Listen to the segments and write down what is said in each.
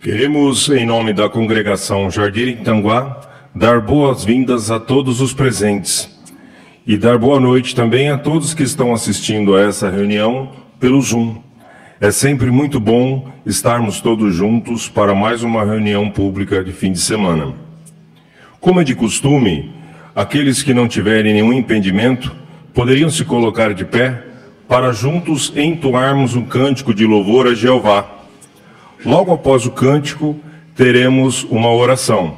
Queremos, em nome da congregação Jardim Itanguá, dar boas-vindas a todos os presentes e dar boa noite também a todos que estão assistindo a essa reunião pelo Zoom. É sempre muito bom estarmos todos juntos para mais uma reunião pública de fim de semana. Como é de costume, aqueles que não tiverem nenhum impedimento poderiam se colocar de pé para juntos entoarmos um cântico de louvor a Jeová. Logo após o cântico, teremos uma oração.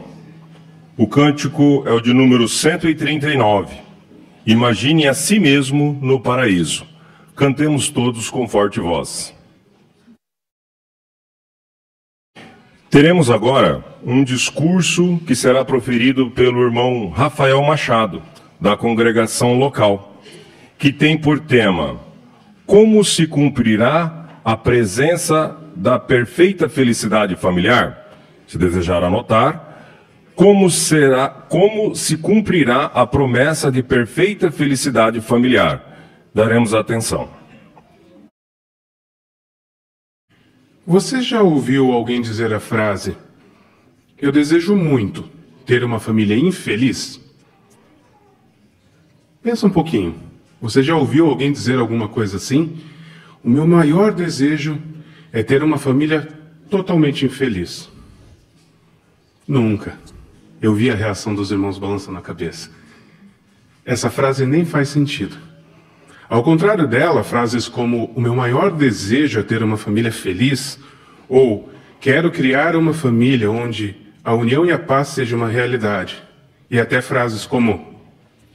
O cântico é o de número 139. Imagine a si mesmo no paraíso. Cantemos todos com forte voz. Teremos agora um discurso que será proferido pelo irmão Rafael Machado, da congregação local, que tem por tema: como se cumprirá a presença da perfeita felicidade familiar? Se desejar anotar, como se cumprirá a promessa de perfeita felicidade familiar? Daremos atenção. Você já ouviu alguém dizer a frase: eu desejo muito ter uma família infeliz? Pensa um pouquinho. Você já ouviu alguém dizer alguma coisa assim? O meu maior desejo é ter uma família totalmente infeliz. Nunca. Eu vi a reação dos irmãos balançando a cabeça. Essa frase nem faz sentido. Ao contrário dela, frases como o meu maior desejo é ter uma família feliz, ou quero criar uma família onde a união e a paz sejam uma realidade, e até frases como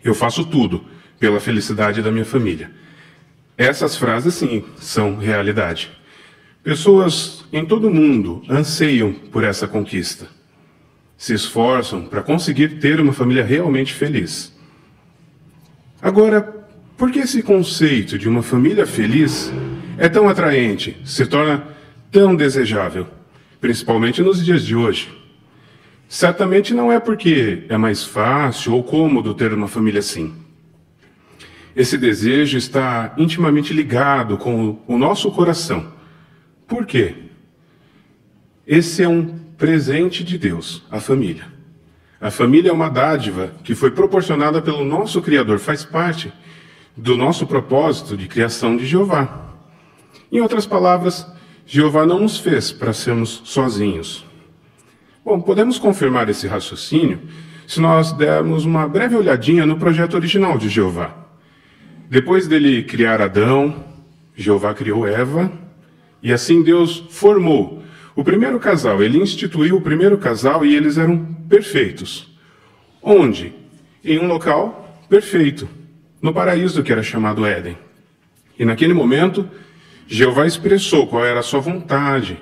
eu faço tudo pela felicidade da minha família. Essas frases, sim, são realidade. Pessoas em todo o mundo anseiam por essa conquista. Se esforçam para conseguir ter uma família realmente feliz. Agora, por que esse conceito de uma família feliz é tão atraente, se torna tão desejável, principalmente nos dias de hoje? Certamente não é porque é mais fácil ou cômodo ter uma família assim. Esse desejo está intimamente ligado com o nosso coração. Por quê? Esse é um presente de Deus, a família. A família é uma dádiva que foi proporcionada pelo nosso Criador, faz parte do nosso propósito de criação de Jeová. Em outras palavras, Jeová não nos fez para sermos sozinhos. Bom, podemos confirmar esse raciocínio se nós dermos uma breve olhadinha no projeto original de Jeová. Depois dele criar Adão, Jeová criou Eva, e assim Deus formou o primeiro casal. Ele instituiu o primeiro casal e eles eram perfeitos. Onde? Em um local perfeito, no paraíso que era chamado Éden. E naquele momento, Jeová expressou qual era a sua vontade,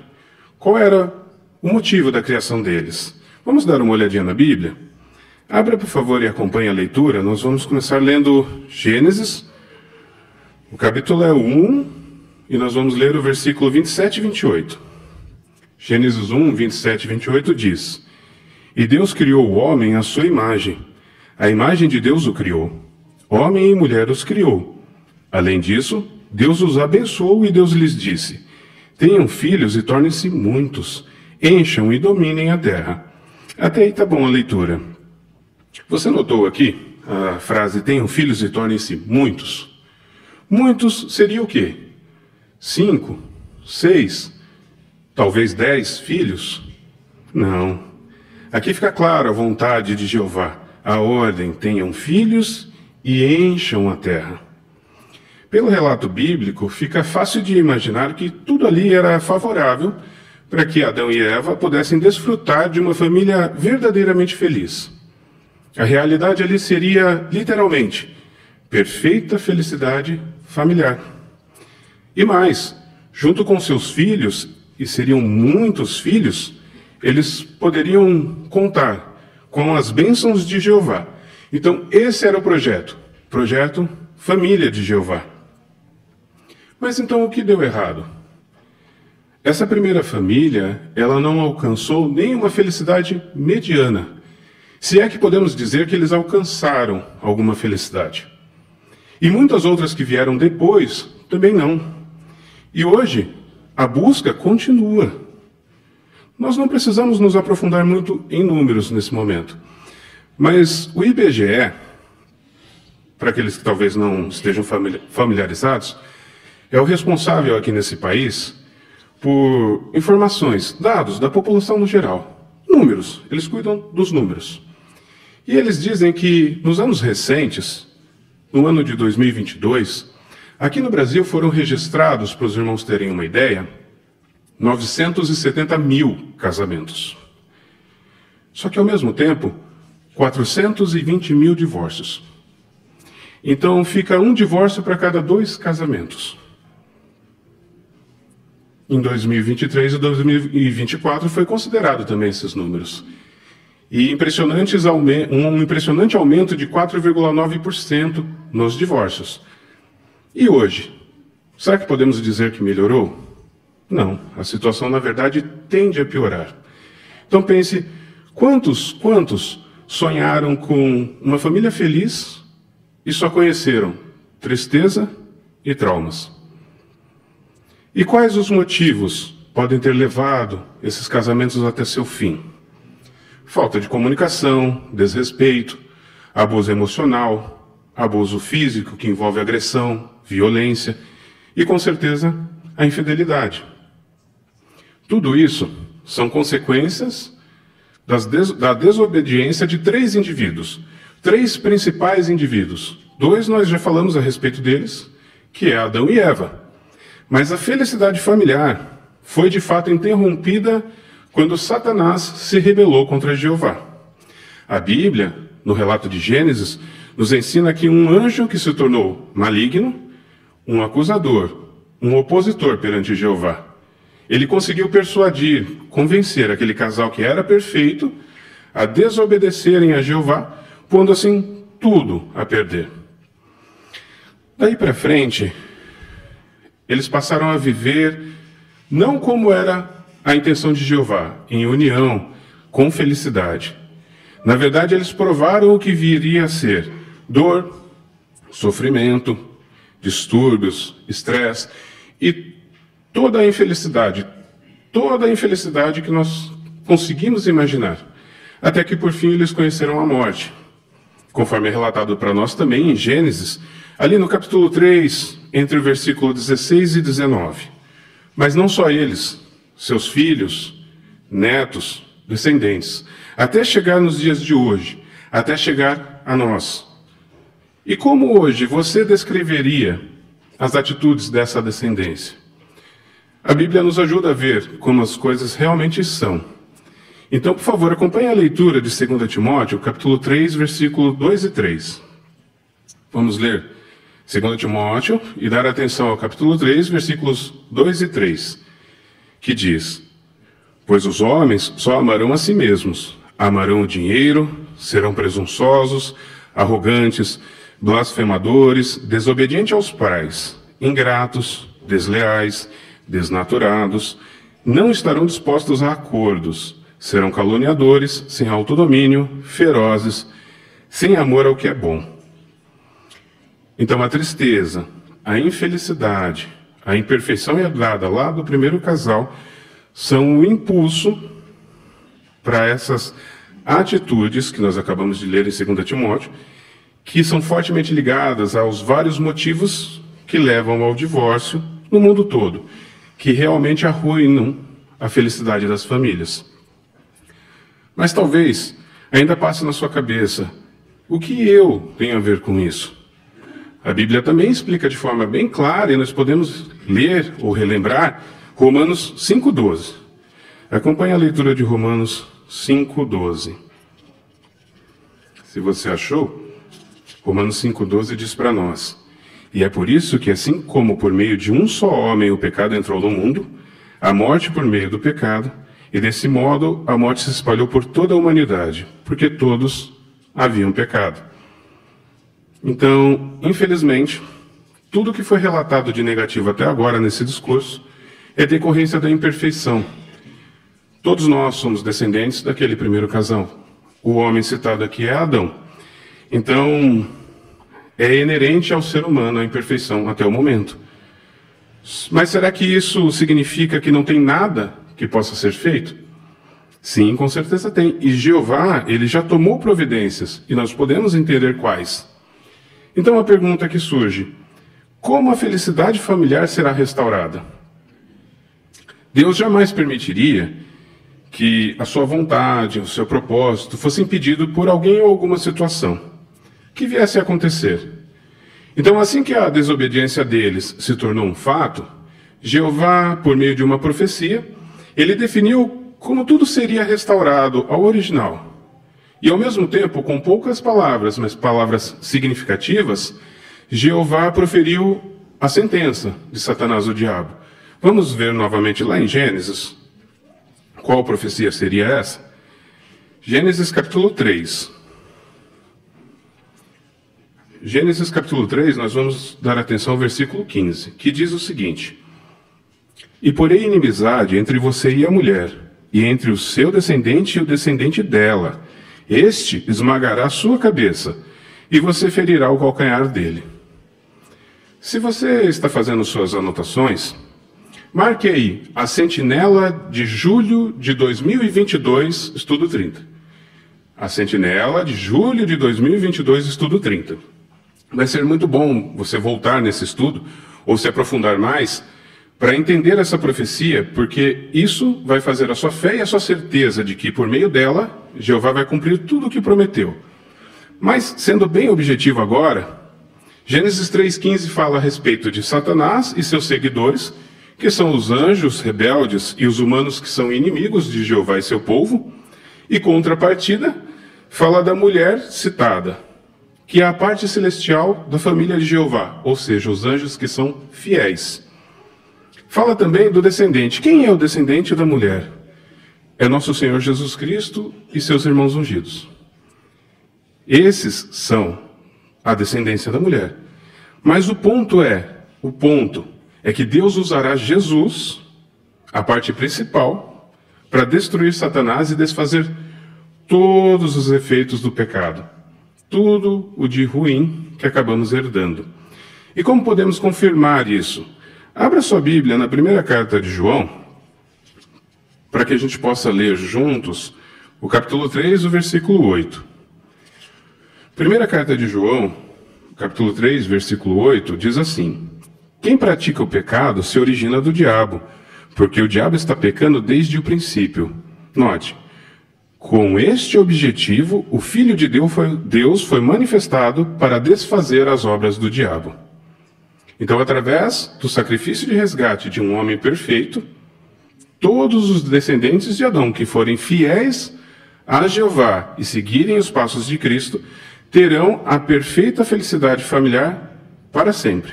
qual era o motivo da criação deles. Vamos dar uma olhadinha na Bíblia? Abra, por favor, e acompanhe a leitura. Nós vamos começar lendo Gênesis. O capítulo é 1, e nós vamos ler o versículo 27 e 28. Gênesis 1, 27 e 28 diz: E Deus criou o homem à sua imagem. A imagem de Deus o criou. Homem e mulher os criou. Além disso, Deus os abençoou e Deus lhes disse: tenham filhos e tornem-se muitos. Encham e dominem a terra. Até aí está bom a leitura. Você notou aqui a frase tenham filhos e tornem-se muitos? Muitos seria o quê? 5, 6, talvez 10 filhos? Não. Aqui fica claro a vontade de Jeová. A ordem, tenham filhos e encham a terra. Pelo relato bíblico, fica fácil de imaginar que tudo ali era favorável para que Adão e Eva pudessem desfrutar de uma família verdadeiramente feliz. A realidade ali seria, literalmente, perfeita felicidade familiar. E mais, junto com seus filhos, e seriam muitos filhos, eles poderiam contar com as bênçãos de Jeová. Então, esse era o projeto Família de Jeová. Mas então o que deu errado? Essa primeira família, ela não alcançou nem uma felicidade mediana. Se é que podemos dizer que eles alcançaram alguma felicidade. E muitas outras que vieram depois também não. E hoje, a busca continua. Nós não precisamos nos aprofundar muito em números nesse momento. Mas o IBGE, para aqueles que talvez não estejam familiarizados, é o responsável aqui nesse país por informações, dados da população no geral. Números, eles cuidam dos números. E eles dizem que nos anos recentes, no ano de 2022, aqui no Brasil foram registrados, para os irmãos terem uma ideia, 970 mil casamentos. Só que, ao mesmo tempo, 420 mil divórcios. Então, fica um divórcio para cada 2 casamentos. Em 2023 e 2024 foi considerado também esses números. E um impressionante aumento de 4,9% nos divórcios. E hoje? Será que podemos dizer que melhorou? Não, a situação, na verdade, tende a piorar. Então pense, quantos sonharam com uma família feliz e só conheceram tristeza e traumas? E quais os motivos podem ter levado esses casamentos até seu fim? Falta de comunicação, desrespeito, abuso emocional, abuso físico, que envolve agressão, violência e, com certeza, a infidelidade. Tudo isso são consequências da desobediência de 3 indivíduos, 3 principais indivíduos. 2 nós já falamos a respeito deles, que é Adão e Eva. Mas a felicidade familiar foi de fato interrompida quando Satanás se rebelou contra Jeová. A Bíblia, no relato de Gênesis, nos ensina que um anjo que se tornou maligno, um acusador, um opositor perante Jeová, ele conseguiu persuadir, convencer aquele casal que era perfeito a desobedecerem a Jeová, pondo assim tudo a perder. Daí para frente, eles passaram a viver não como era a intenção de Jeová, em união, com felicidade. Na verdade, eles provaram o que viria a ser dor, sofrimento, distúrbios, estresse e toda a infelicidade que nós conseguimos imaginar, até que por fim eles conheceram a morte, conforme é relatado para nós também em Gênesis, ali no capítulo 3, entre o versículo 16 e 19. Mas não só eles, seus filhos, netos, descendentes, até chegar nos dias de hoje, até chegar a nós. E como hoje você descreveria as atitudes dessa descendência? A Bíblia nos ajuda a ver como as coisas realmente são. Então, por favor, acompanhe a leitura de 2 Timóteo, capítulo 3, versículo 2 e 3. Vamos ler 2 Timóteo e dar atenção ao capítulo 3, versículos 2 e 3, que diz: Pois os homens só amarão a si mesmos, amarão o dinheiro, serão presunçosos, arrogantes, blasfemadores, desobedientes aos pais, ingratos, desleais, desnaturados, não estarão dispostos a acordos, serão caluniadores, sem autodomínio, ferozes, sem amor ao que é bom. Então a tristeza, a infelicidade, a imperfeição herdada lá do primeiro casal são o impulso para essas atitudes que nós acabamos de ler em 2 Timóteo, que são fortemente ligadas aos vários motivos que levam ao divórcio no mundo todo, que realmente arruinam a felicidade das famílias. Mas talvez ainda passe na sua cabeça, o que eu tenho a ver com isso? A Bíblia também explica de forma bem clara, e nós podemos ler ou relembrar Romanos 5,12. Acompanhe a leitura de Romanos 5,12. Se você achou, Romanos 5,12 diz para nós: E é por isso que, assim como por meio de um só homem o pecado entrou no mundo, a morte por meio do pecado, e desse modo a morte se espalhou por toda a humanidade, porque todos haviam pecado. Então, infelizmente, tudo que foi relatado de negativo até agora nesse discurso é decorrência da imperfeição. Todos nós somos descendentes daquele primeiro casal. O homem citado aqui é Adão. Então, é inerente ao ser humano a imperfeição até o momento. Mas será que isso significa que não tem nada que possa ser feito? Sim, com certeza tem. E Jeová, ele já tomou providências, e nós podemos entender quais. Então a pergunta que surge: como a felicidade familiar será restaurada? Deus jamais permitiria que a sua vontade, o seu propósito fosse impedido por alguém ou alguma situação que viesse a acontecer. Então, assim que a desobediência deles se tornou um fato, Jeová, por meio de uma profecia, ele definiu como tudo seria restaurado ao original. E ao mesmo tempo, com poucas palavras, mas palavras significativas, Jeová proferiu a sentença de Satanás, o diabo. Vamos ver novamente lá em Gênesis. Qual profecia seria essa? Gênesis capítulo 3. Gênesis capítulo 3, nós vamos dar atenção ao versículo 15, que diz o seguinte: E porei inimizade entre você e a mulher, e entre o seu descendente e o descendente dela. Este esmagará a sua cabeça, e você ferirá o calcanhar dele. Se você está fazendo suas anotações, marque aí a Sentinela de julho de 2022, estudo 30. A Sentinela de julho de 2022, estudo 30. Vai ser muito bom você voltar nesse estudo, ou se aprofundar mais, para entender essa profecia, porque isso vai fazer a sua fé e a sua certeza de que, por meio dela, Jeová vai cumprir tudo o que prometeu. Mas, sendo bem objetivo agora, Gênesis 3,15 fala a respeito de Satanás e seus seguidores, que são os anjos rebeldes e os humanos que são inimigos de Jeová e seu povo, e contrapartida, fala da mulher citada, que é a parte celestial da família de Jeová, ou seja, os anjos que são fiéis. Fala também do descendente. Quem é o descendente da mulher? É nosso Senhor Jesus Cristo e seus irmãos ungidos. Esses são a descendência da mulher. Mas o ponto é que Deus usará Jesus, a parte principal, para destruir Satanás e desfazer todos os efeitos do pecado. Tudo o de ruim que acabamos herdando. E como podemos confirmar isso? Abra sua Bíblia na primeira carta de João, para que a gente possa ler juntos o capítulo 3, o versículo 8. Primeira carta de João, capítulo 3, versículo 8, diz assim: Quem pratica o pecado se origina do diabo, porque o diabo está pecando desde o princípio. Note, com este objetivo, o Filho de Deus foi manifestado para desfazer as obras do diabo. Então, através do sacrifício de resgate de um homem perfeito, todos os descendentes de Adão que forem fiéis a Jeová e seguirem os passos de Cristo, terão a perfeita felicidade familiar para sempre.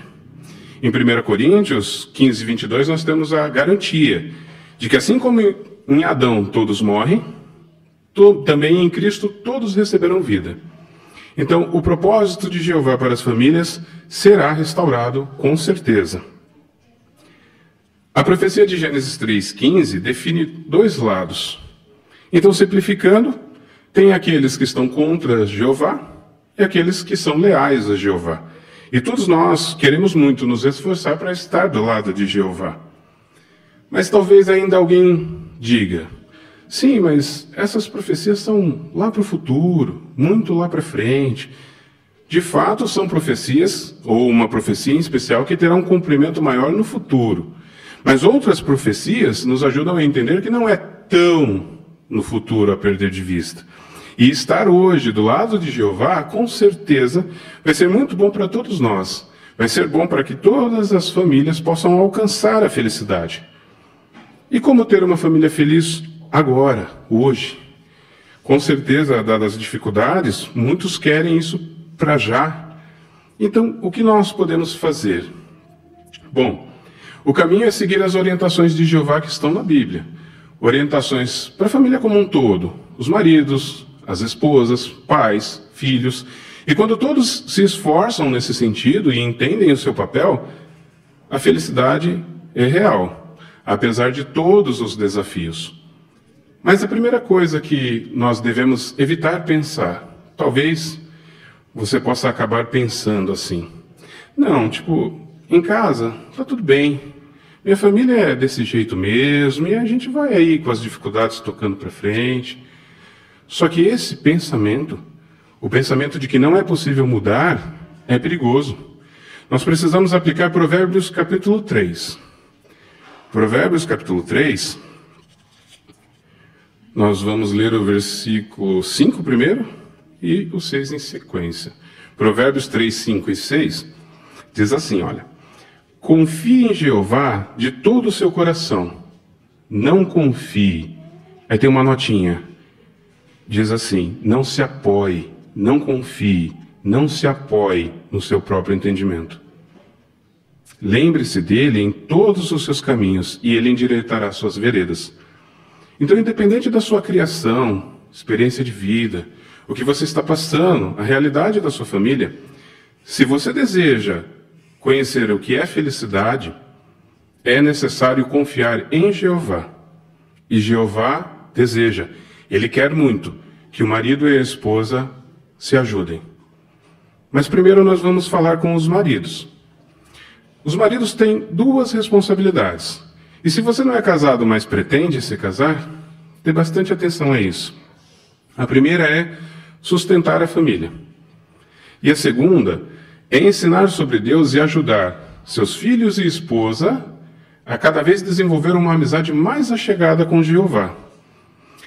Em 1 Coríntios 15, 22, nós temos a garantia de que assim como em Adão todos morrem, também em Cristo todos receberão vida. Então, o propósito de Jeová para as famílias será restaurado com certeza. A profecia de Gênesis 3,15 define dois lados. Então, simplificando, tem aqueles que estão contra Jeová e aqueles que são leais a Jeová. E todos nós queremos muito nos esforçar para estar do lado de Jeová. Mas talvez ainda alguém diga: sim, mas essas profecias são lá para o futuro, muito lá para frente. De fato, são profecias, ou uma profecia em especial, que terá um cumprimento maior no futuro. Mas outras profecias nos ajudam a entender que não é tão no futuro a perder de vista. E estar hoje do lado de Jeová, com certeza, vai ser muito bom para todos nós. Vai ser bom para que todas as famílias possam alcançar a felicidade. E como ter uma família feliz agora, hoje? Com certeza, dadas as dificuldades, muitos querem isso para já. Então, o que nós podemos fazer? Bom, o caminho é seguir as orientações de Jeová que estão na Bíblia. Orientações para a família como um todo. Os maridos, as esposas, pais, filhos. E quando todos se esforçam nesse sentido e entendem o seu papel, a felicidade é real, apesar de todos os desafios. Mas a primeira coisa que nós devemos evitar pensar, talvez você possa acabar pensando assim: não, em casa está tudo bem, Minha família é desse jeito mesmo, e a gente vai aí com as dificuldades tocando para frente. Só que esse pensamento, o pensamento de que não é possível mudar, é perigoso. Nós precisamos aplicar Provérbios capítulo 3. Provérbios capítulo 3, nós vamos ler o versículo 5 primeiro e o 6 em sequência. Provérbios 3, 5 e 6 diz assim, olha: confie em Jeová de todo o seu coração, não confie. Aí tem uma notinha, diz assim: não se apoie, não confie, não se apoie no seu próprio entendimento. Lembre-se dele em todos os seus caminhos, e ele endireitará suas veredas. Então, independente da sua criação, experiência de vida, o que você está passando, a realidade da sua família, se você deseja conhecer o que é felicidade, é necessário confiar em Jeová. E Jeová deseja, ele quer muito, que o marido e a esposa se ajudem. Mas primeiro nós vamos falar com os maridos. Os maridos têm duas responsabilidades. E se você não é casado, mas pretende se casar, dê bastante atenção a isso. A primeira é sustentar a família. E a segunda é ensinar sobre Deus e ajudar seus filhos e esposa a cada vez desenvolver uma amizade mais achegada com Jeová.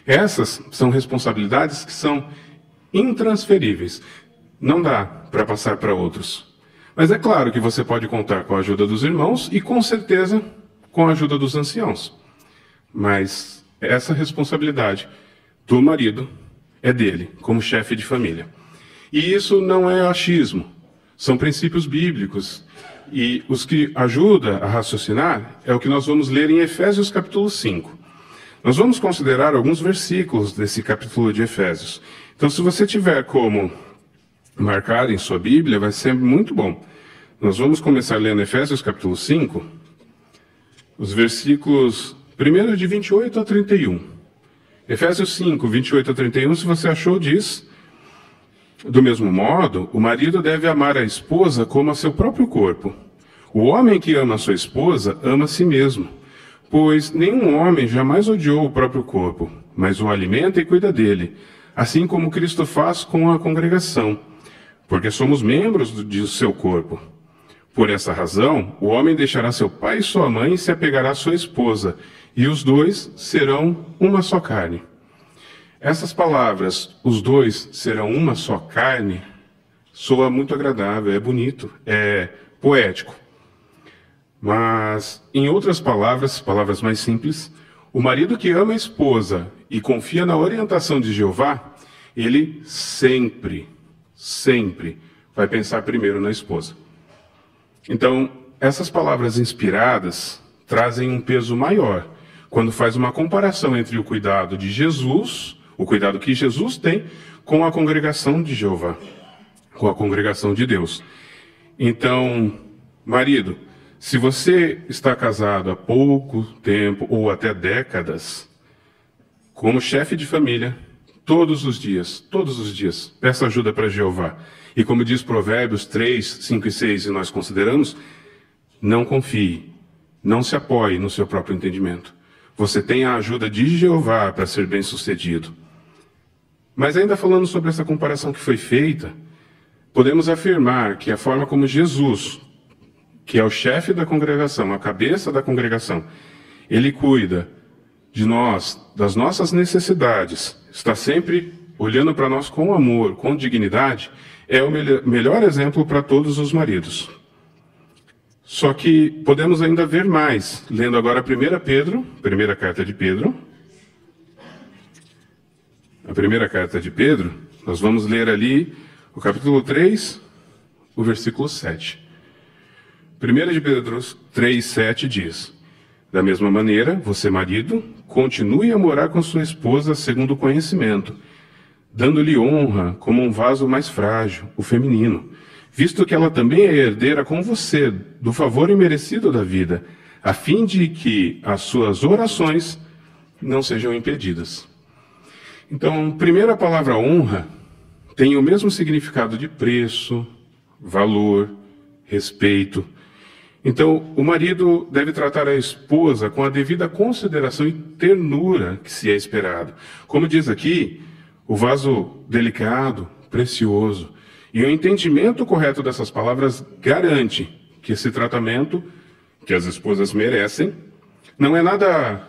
Essas são responsabilidades que são intransferíveis. Não dá para passar para outros. Mas é claro que você pode contar com a ajuda dos irmãos e, com certeza, com a ajuda dos anciãos. Mas essa responsabilidade do marido é dele, como chefe de família. E isso não é achismo, são princípios bíblicos. E os que ajudam a raciocinar é o que nós vamos ler em Efésios capítulo 5. Nós vamos considerar alguns versículos desse capítulo de Efésios. Então, se você tiver como marcar em sua Bíblia, vai ser muito bom. Nós vamos começar lendo Efésios capítulo 5, os versículos 1 de 28 a 31. Efésios 5, 28 a 31, se você achou, diz: do mesmo modo, o marido deve amar a esposa como a seu próprio corpo. O homem que ama a sua esposa ama a si mesmo, pois nenhum homem jamais odiou o próprio corpo, mas o alimenta e cuida dele, assim como Cristo faz com a congregação, porque somos membros do seu corpo. Por essa razão, o homem deixará seu pai e sua mãe e se apegará à sua esposa, e os dois serão uma só carne. Essas palavras, os dois serão uma só carne, soa muito agradável, é bonito, é poético. Mas, em outras palavras, palavras mais simples, o marido que ama a esposa e confia na orientação de Jeová, ele sempre vai pensar primeiro na esposa. Então, essas palavras inspiradas trazem um peso maior quando faz uma comparação entre o cuidado de Jesus, o cuidado que Jesus tem, com a congregação de Jeová, com a congregação de Deus. Então, marido, se você está casado há pouco tempo ou até décadas, como chefe de família, todos os dias, peça ajuda para Jeová. E como diz Provérbios 3, 5 e 6, e nós consideramos, não confie, não se apoie no seu próprio entendimento. Você tem a ajuda de Jeová para ser bem-sucedido. Mas ainda falando sobre essa comparação que foi feita, podemos afirmar que a forma como Jesus, que é o chefe da congregação, a cabeça da congregação, ele cuida de nós, das nossas necessidades, está sempre olhando para nós com amor, com dignidade, é o melhor exemplo para todos os maridos. Só que podemos ainda ver mais, lendo agora 1 Pedro, primeira carta de Pedro. A primeira carta de Pedro, nós vamos ler ali o capítulo 3, o versículo 7. 1 de Pedro 3, 7 diz: da mesma maneira, você, marido, continue a morar com sua esposa segundo o conhecimento, dando-lhe honra como um vaso mais frágil, o feminino, visto que ela também é herdeira com você do favor imerecido da vida, a fim de que as suas orações não sejam impedidas. Então, primeiro, a palavra honra tem o mesmo significado de preço, valor, respeito. Então, o marido deve tratar a esposa com a devida consideração e ternura que se é esperado. Como diz aqui, o vaso delicado, precioso. E o entendimento correto dessas palavras garante que esse tratamento que as esposas merecem não é nada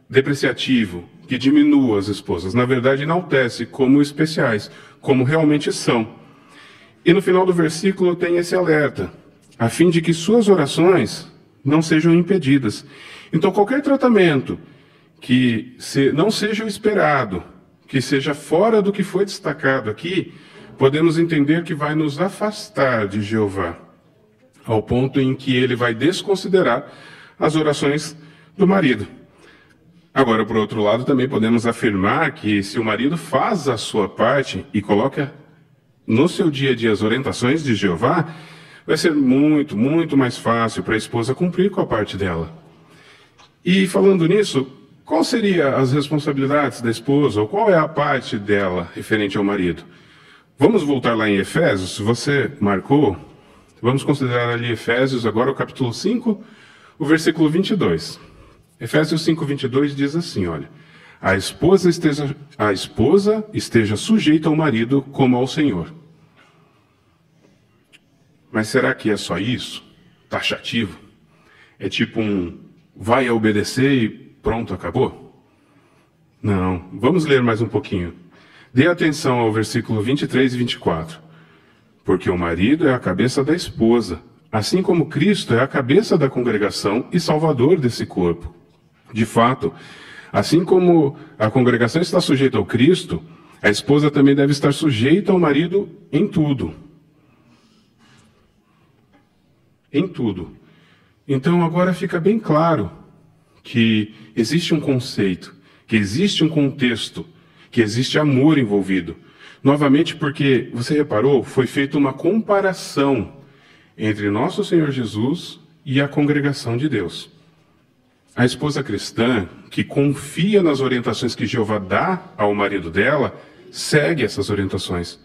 depreciativo, que diminua as esposas. Na verdade, enaltece como especiais, como realmente são. E no final do versículo tem esse alerta, a fim de que suas orações não sejam impedidas. Então, qualquer tratamento que não seja o esperado, que seja fora do que foi destacado aqui, podemos entender que vai nos afastar de Jeová, ao ponto em que ele vai desconsiderar as orações do marido. Agora, por outro lado, também podemos afirmar que se o marido faz a sua parte e coloca no seu dia a dia as orientações de Jeová, vai ser muito, muito mais fácil para a esposa cumprir com a parte dela. E falando nisso, qual seriam as responsabilidades da esposa, ou qual é a parte dela referente ao marido? Vamos voltar lá em Efésios, se você marcou, vamos considerar ali Efésios, agora o capítulo 5, o versículo 22. Efésios 5, 22 diz assim, olha, a esposa esteja sujeita ao marido como ao Senhor. Mas será que é só isso? Taxativo? É tipo vai obedecer e pronto, acabou? Não, vamos ler mais um pouquinho. Dê atenção ao versículo 23 e 24. Porque o marido é a cabeça da esposa, assim como Cristo é a cabeça da congregação e salvador desse corpo. De fato, assim como a congregação está sujeita ao Cristo, a esposa também deve estar sujeita ao marido em tudo. Em tudo. Então agora fica bem claro que existe um conceito, que existe um contexto, que existe amor envolvido. Novamente porque, você reparou, foi feita uma comparação entre nosso Senhor Jesus e a congregação de Deus. A esposa cristã, que confia nas orientações que Jeová dá ao marido dela, segue essas orientações,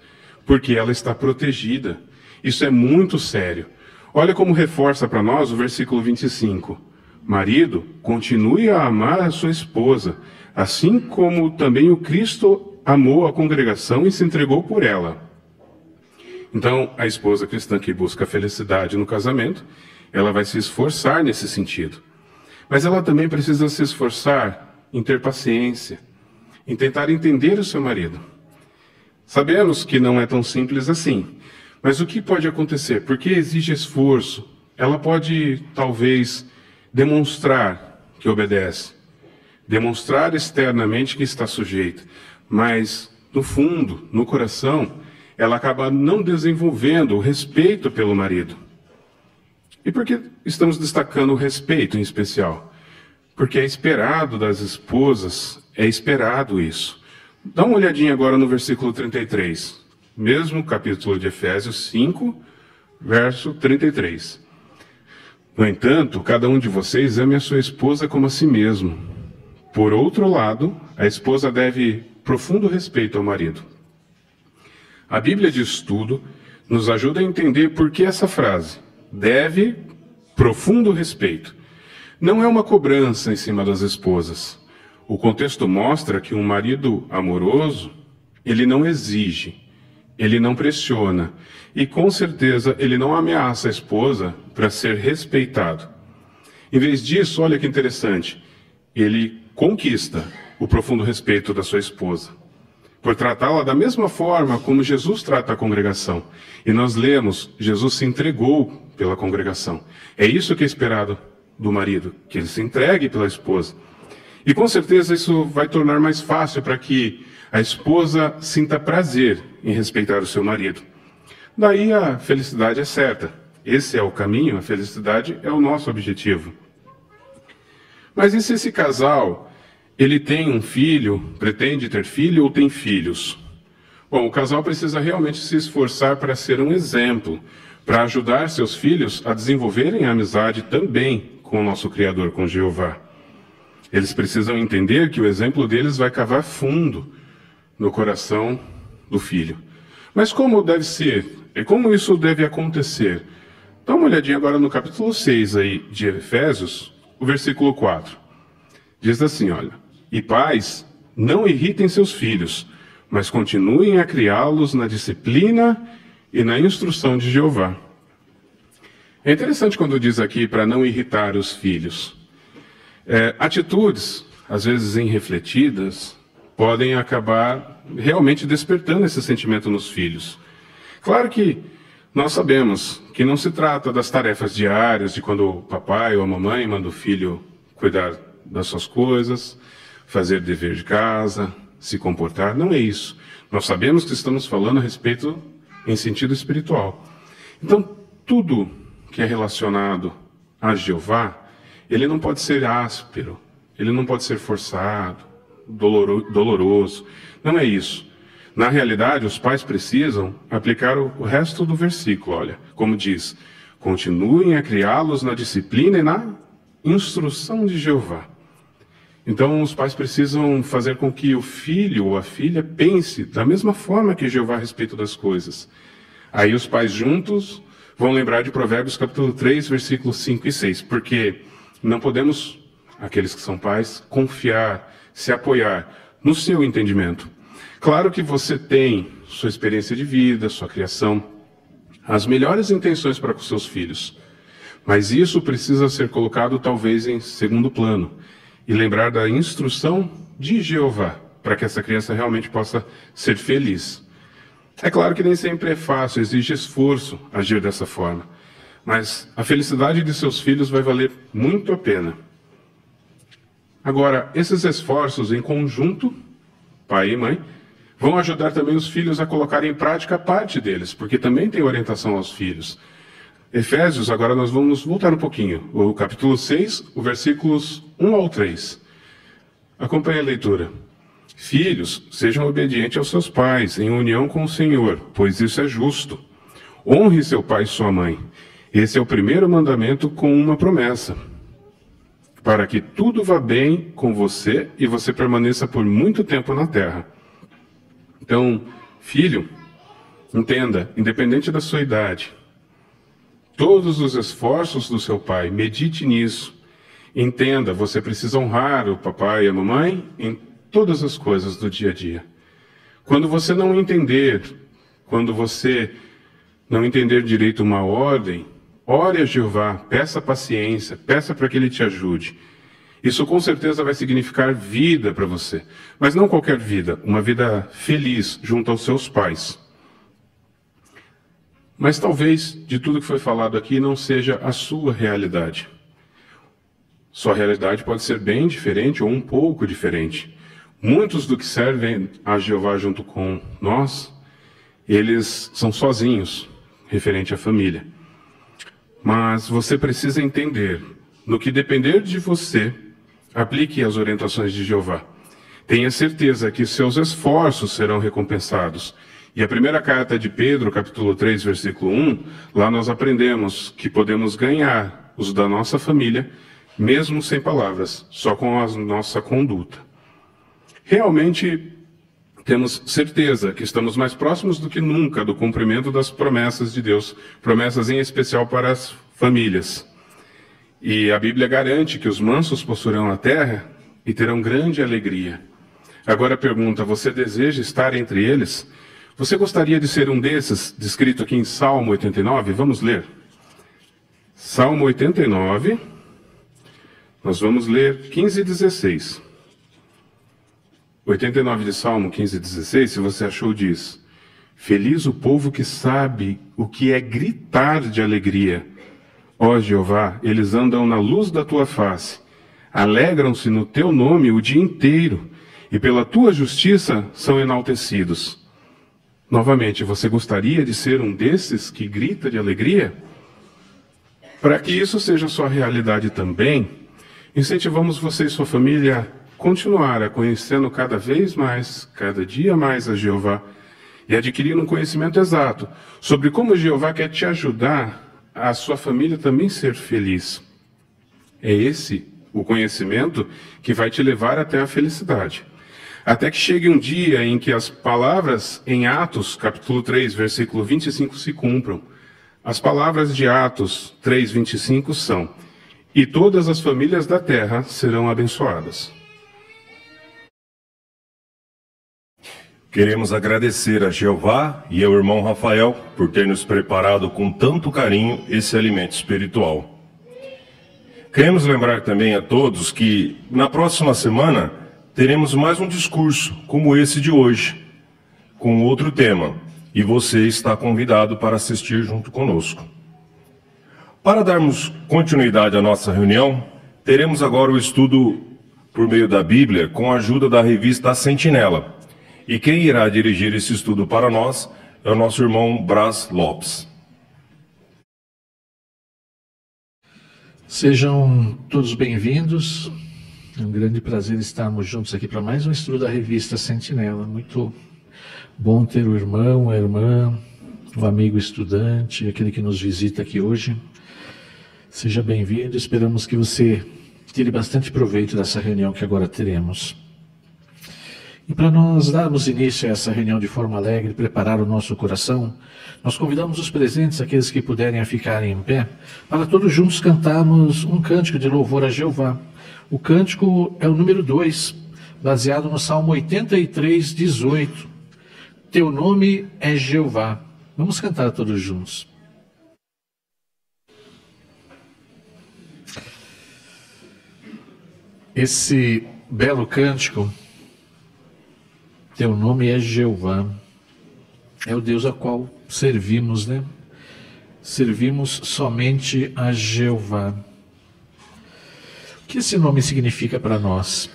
porque ela está protegida. Isso é muito sério. Olha como reforça para nós o versículo 25. Marido, continue a amar a sua esposa, assim como também o Cristo amou a congregação e se entregou por ela. Então, a esposa cristã que busca a felicidade no casamento, ela vai se esforçar nesse sentido. Mas ela também precisa se esforçar em ter paciência, em tentar entender o seu marido. Sabemos que não é tão simples assim. Mas o que pode acontecer? Porque exige esforço. Ela pode, talvez, demonstrar que obedece, demonstrar externamente que está sujeita, mas, no fundo, no coração, ela acaba não desenvolvendo o respeito pelo marido. E por que estamos destacando o respeito em especial? Porque é esperado das esposas, é esperado isso. Dá uma olhadinha agora no versículo 33. Mesmo capítulo de Efésios 5, verso 33. No entanto, cada um de vocês ame a sua esposa como a si mesmo. Por outro lado, a esposa deve profundo respeito ao marido. A Bíblia de Estudo nos ajuda a entender por que essa frase, deve profundo respeito, não é uma cobrança em cima das esposas. O contexto mostra que um marido amoroso, ele não exige, ele não pressiona e, com certeza, ele não ameaça a esposa para ser respeitado. Em vez disso, olha que interessante, ele conquista o profundo respeito da sua esposa, por tratá-la da mesma forma como Jesus trata a congregação. E nós lemos, Jesus se entregou pela congregação. É isso que é esperado do marido, que ele se entregue pela esposa. E com certeza isso vai tornar mais fácil para que a esposa sinta prazer em respeitar o seu marido. Daí a felicidade é certa. Esse é o caminho, a felicidade é o nosso objetivo. Mas e se esse casal, ele tem um filho, pretende ter filho ou tem filhos? Bom, o casal precisa realmente se esforçar para ser um exemplo, para ajudar seus filhos a desenvolverem a amizade também com o nosso Criador, com Jeová. Eles precisam entender que o exemplo deles vai cavar fundo no coração do filho. Mas como deve ser? E como isso deve acontecer? Dá uma olhadinha agora no capítulo 6 aí de Efésios, o versículo 4. Diz assim, olha: e pais, não irritem seus filhos, mas continuem a criá-los na disciplina e na instrução de Jeová. É interessante quando diz aqui para não irritar os filhos. Atitudes, às vezes irrefletidas, podem acabar realmente despertando esse sentimento nos filhos. Claro que nós sabemos que não se trata das tarefas diárias, de quando o papai ou a mamãe manda o filho cuidar das suas coisas, fazer dever de casa, se comportar. Não é isso. Nós sabemos que estamos falando a respeito em sentido espiritual. Então, tudo que é relacionado a Jeová, ele não pode ser áspero, ele não pode ser forçado, doloroso. Não é isso. Na realidade, os pais precisam aplicar o resto do versículo, olha, como diz: continuem a criá-los na disciplina e na instrução de Jeová. Então, os pais precisam fazer com que o filho ou a filha pense da mesma forma que Jeová a respeito das coisas. Aí os pais juntos vão lembrar de Provérbios capítulo 3, versículos 5 e 6, porque não podemos, aqueles que são pais, confiar, se apoiar no seu entendimento. Claro que você tem sua experiência de vida, sua criação, as melhores intenções para com seus filhos, mas isso precisa ser colocado talvez em segundo plano e lembrar da instrução de Jeová, para que essa criança realmente possa ser feliz. É claro que nem sempre é fácil, exige esforço agir dessa forma, mas a felicidade de seus filhos vai valer muito a pena. Agora, esses esforços em conjunto, pai e mãe, vão ajudar também os filhos a colocarem em prática parte deles, porque também tem orientação aos filhos. Efésios, agora nós vamos voltar um pouquinho, o capítulo 6, os versículos 1 ao 3. Acompanhe a leitura. Filhos, sejam obedientes aos seus pais, em união com o Senhor, pois isso é justo. Honre seu pai e sua mãe. Esse é o primeiro mandamento com uma promessa, para que tudo vá bem com você e você permaneça por muito tempo na terra. Então, filho, entenda, independente da sua idade, todos os esforços do seu pai, medite nisso. Entenda, você precisa honrar o papai e a mamãe em todas as coisas do dia a dia. Quando você não entender, quando você não entender direito uma ordem, ore a Jeová, peça paciência, peça para que Ele te ajude. Isso com certeza vai significar vida para você, mas não qualquer vida, uma vida feliz junto aos seus pais. Mas talvez de tudo que foi falado aqui não seja a sua realidade. Sua realidade pode ser bem diferente ou um pouco diferente. Muitos do que servem a Jeová junto com nós, eles são sozinhos, referente à família. Mas você precisa entender, no que depender de você, aplique as orientações de Jeová. Tenha certeza que seus esforços serão recompensados. E a primeira carta de Pedro, capítulo 3, versículo 1, lá nós aprendemos que podemos ganhar os da nossa família, mesmo sem palavras, só com a nossa conduta. Realmente temos certeza que estamos mais próximos do que nunca do cumprimento das promessas de Deus, promessas em especial para as famílias. E a Bíblia garante que os mansos possuirão a terra e terão grande alegria. Agora a pergunta: você deseja estar entre eles? Você gostaria de ser um desses, descrito aqui em Salmo 89? Vamos ler. Salmo 89, nós vamos ler 15 e 16. 89 de Salmo 15 e 16, se você achou, diz: feliz o povo que sabe o que é gritar de alegria. Ó Jeová, eles andam na luz da tua face, alegram-se no teu nome o dia inteiro, e pela tua justiça são enaltecidos. Novamente, você gostaria de ser um desses que grita de alegria? Para que isso seja sua realidade também, incentivamos você e sua família a continuar a conhecendo cada vez mais, cada dia mais a Jeová, e adquirir um conhecimento exato sobre como Jeová quer te ajudar a sua família também ser feliz. É esse o conhecimento que vai te levar até a felicidade. Até que chegue um dia em que as palavras em Atos, capítulo 3, versículo 25, se cumpram. As palavras de Atos 3:25 são: e todas as famílias da terra serão abençoadas. Queremos agradecer a Jeová e ao irmão Rafael por ter nos preparado com tanto carinho esse alimento espiritual. Queremos lembrar também a todos que na próxima semana teremos mais um discurso como esse de hoje, com outro tema, e você está convidado para assistir junto conosco. Para darmos continuidade à nossa reunião, teremos agora o estudo por meio da Bíblia com a ajuda da revista A Sentinela. E quem irá dirigir esse estudo para nós é o nosso irmão Brás Lopes. Sejam todos bem-vindos. É um grande prazer estarmos juntos aqui para mais um estudo da revista Sentinela. Muito bom ter o irmão, a irmã, o amigo estudante, aquele que nos visita aqui hoje. Seja bem-vindo. Esperamos que você tire bastante proveito dessa reunião que agora teremos. E para nós darmos início a essa reunião de forma alegre, preparar o nosso coração, nós convidamos os presentes, aqueles que puderem, a ficarem em pé, para todos juntos cantarmos um cântico de louvor a Jeová. O cântico é o número 2, baseado no Salmo 83, 18. Teu nome é Jeová. Vamos cantar todos juntos. Esse belo cântico, teu nome é Jeová, é o Deus a qual servimos, né? Servimos somente a Jeová. O que esse nome significa para nós?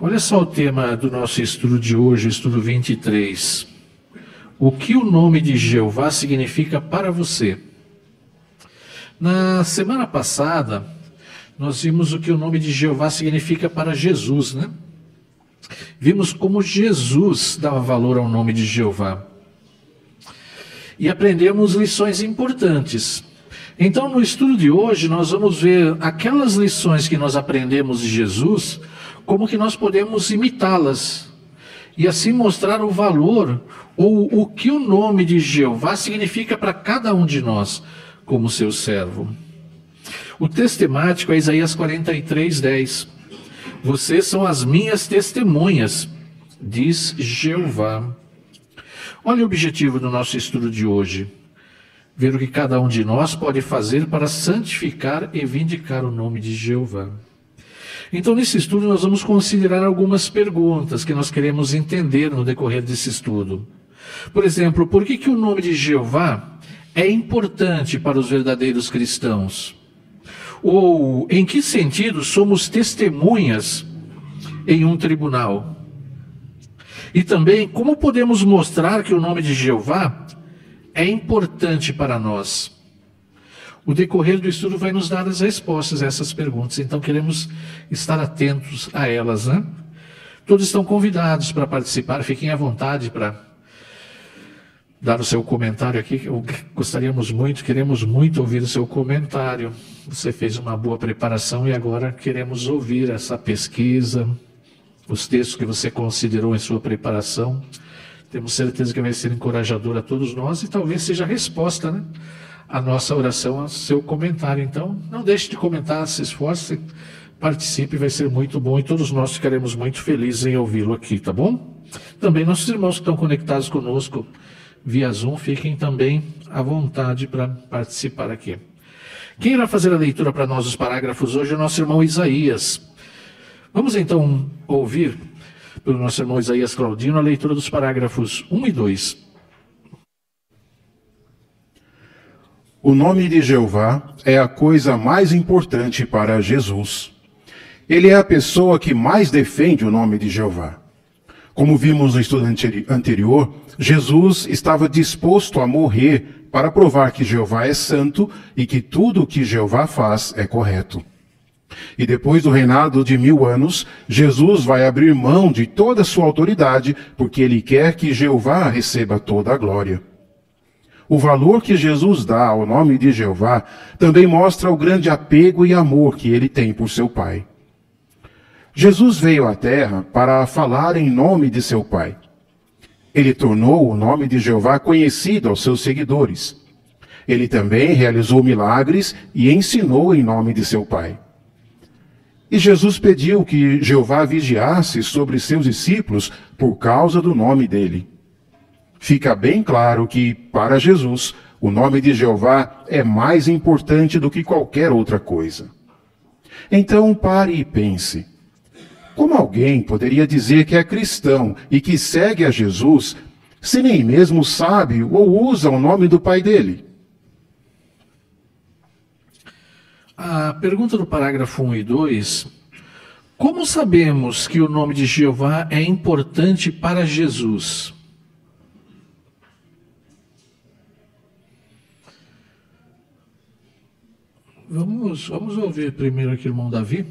Olha só o tema do nosso estudo de hoje, o estudo 23. O que o nome de Jeová significa para você? Na semana passada, nós vimos o que o nome de Jeová significa para Jesus, né? Vimos como Jesus dava valor ao nome de Jeová. E aprendemos lições importantes. Então, no estudo de hoje, nós vamos ver aquelas lições que nós aprendemos de Jesus, como que nós podemos imitá-las. E assim mostrar o valor, ou o que o nome de Jeová significa para cada um de nós, como seu servo. O texto temático é Isaías 43, 10. Vocês são as minhas testemunhas, diz Jeová. Olha o objetivo do nosso estudo de hoje. Ver o que cada um de nós pode fazer para santificar e vindicar o nome de Jeová. Então, nesse estudo, nós vamos considerar algumas perguntas que nós queremos entender no decorrer desse estudo. Por exemplo, por que o nome de Jeová é importante para os verdadeiros cristãos? Ou em que sentido somos testemunhas em um tribunal? E também, como podemos mostrar que o nome de Jeová é importante para nós? O decorrer do estudo vai nos dar as respostas a essas perguntas, então queremos estar atentos a elas, né? Todos estão convidados para participar, fiquem à vontade para dar o seu comentário aqui. Queremos muito ouvir o seu comentário. Você fez uma boa preparação e agora queremos ouvir essa pesquisa, os textos que você considerou em sua preparação. Temos certeza que vai ser encorajador a todos nós e talvez seja a resposta, né, a nossa oração, ao seu comentário. Então, não deixe de comentar, se esforce, participe, vai ser muito bom e todos nós ficaremos muito felizes em ouvi-lo aqui, tá bom? Também nossos irmãos que estão conectados conosco via Zoom, fiquem também à vontade para participar aqui. Quem irá fazer a leitura para nós dos parágrafos hoje é o nosso irmão Isaías. Vamos então ouvir pelo nosso irmão Isaías Claudino a leitura dos parágrafos 1 e 2. O nome de Jeová é a coisa mais importante para Jesus. Ele é a pessoa que mais defende o nome de Jeová. Como vimos no estudo anterior, Jesus estava disposto a morrer para provar que Jeová é santo e que tudo o que Jeová faz é correto. E depois do reinado de 1000 anos, Jesus vai abrir mão de toda a sua autoridade, porque ele quer que Jeová receba toda a glória. O valor que Jesus dá ao nome de Jeová também mostra o grande apego e amor que ele tem por seu Pai. Jesus veio à Terra para falar em nome de seu Pai. Ele tornou o nome de Jeová conhecido aos seus seguidores. Ele também realizou milagres e ensinou em nome de seu Pai. E Jesus pediu que Jeová vigiasse sobre seus discípulos por causa do nome dele. Fica bem claro que, para Jesus, o nome de Jeová é mais importante do que qualquer outra coisa. Então pare e pense. Como alguém poderia dizer que é cristão e que segue a Jesus, se nem mesmo sabe ou usa o nome do Pai dele? A pergunta do parágrafo 1 e 2. Como sabemos que o nome de Jeová é importante para Jesus? Vamos ouvir primeiro aqui o irmão Davi.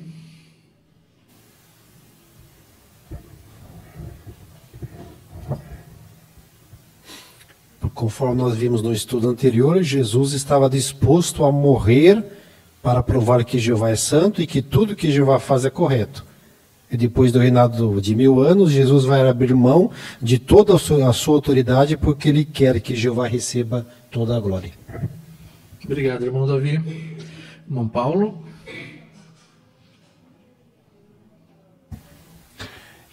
Conforme nós vimos no estudo anterior, Jesus estava disposto a morrer para provar que Jeová é santo e que tudo que Jeová faz é correto. E depois do reinado de 1000 anos, Jesus vai abrir mão de toda a sua autoridade porque ele quer que Jeová receba toda a glória. Obrigado, irmão Davi. Irmão Paulo.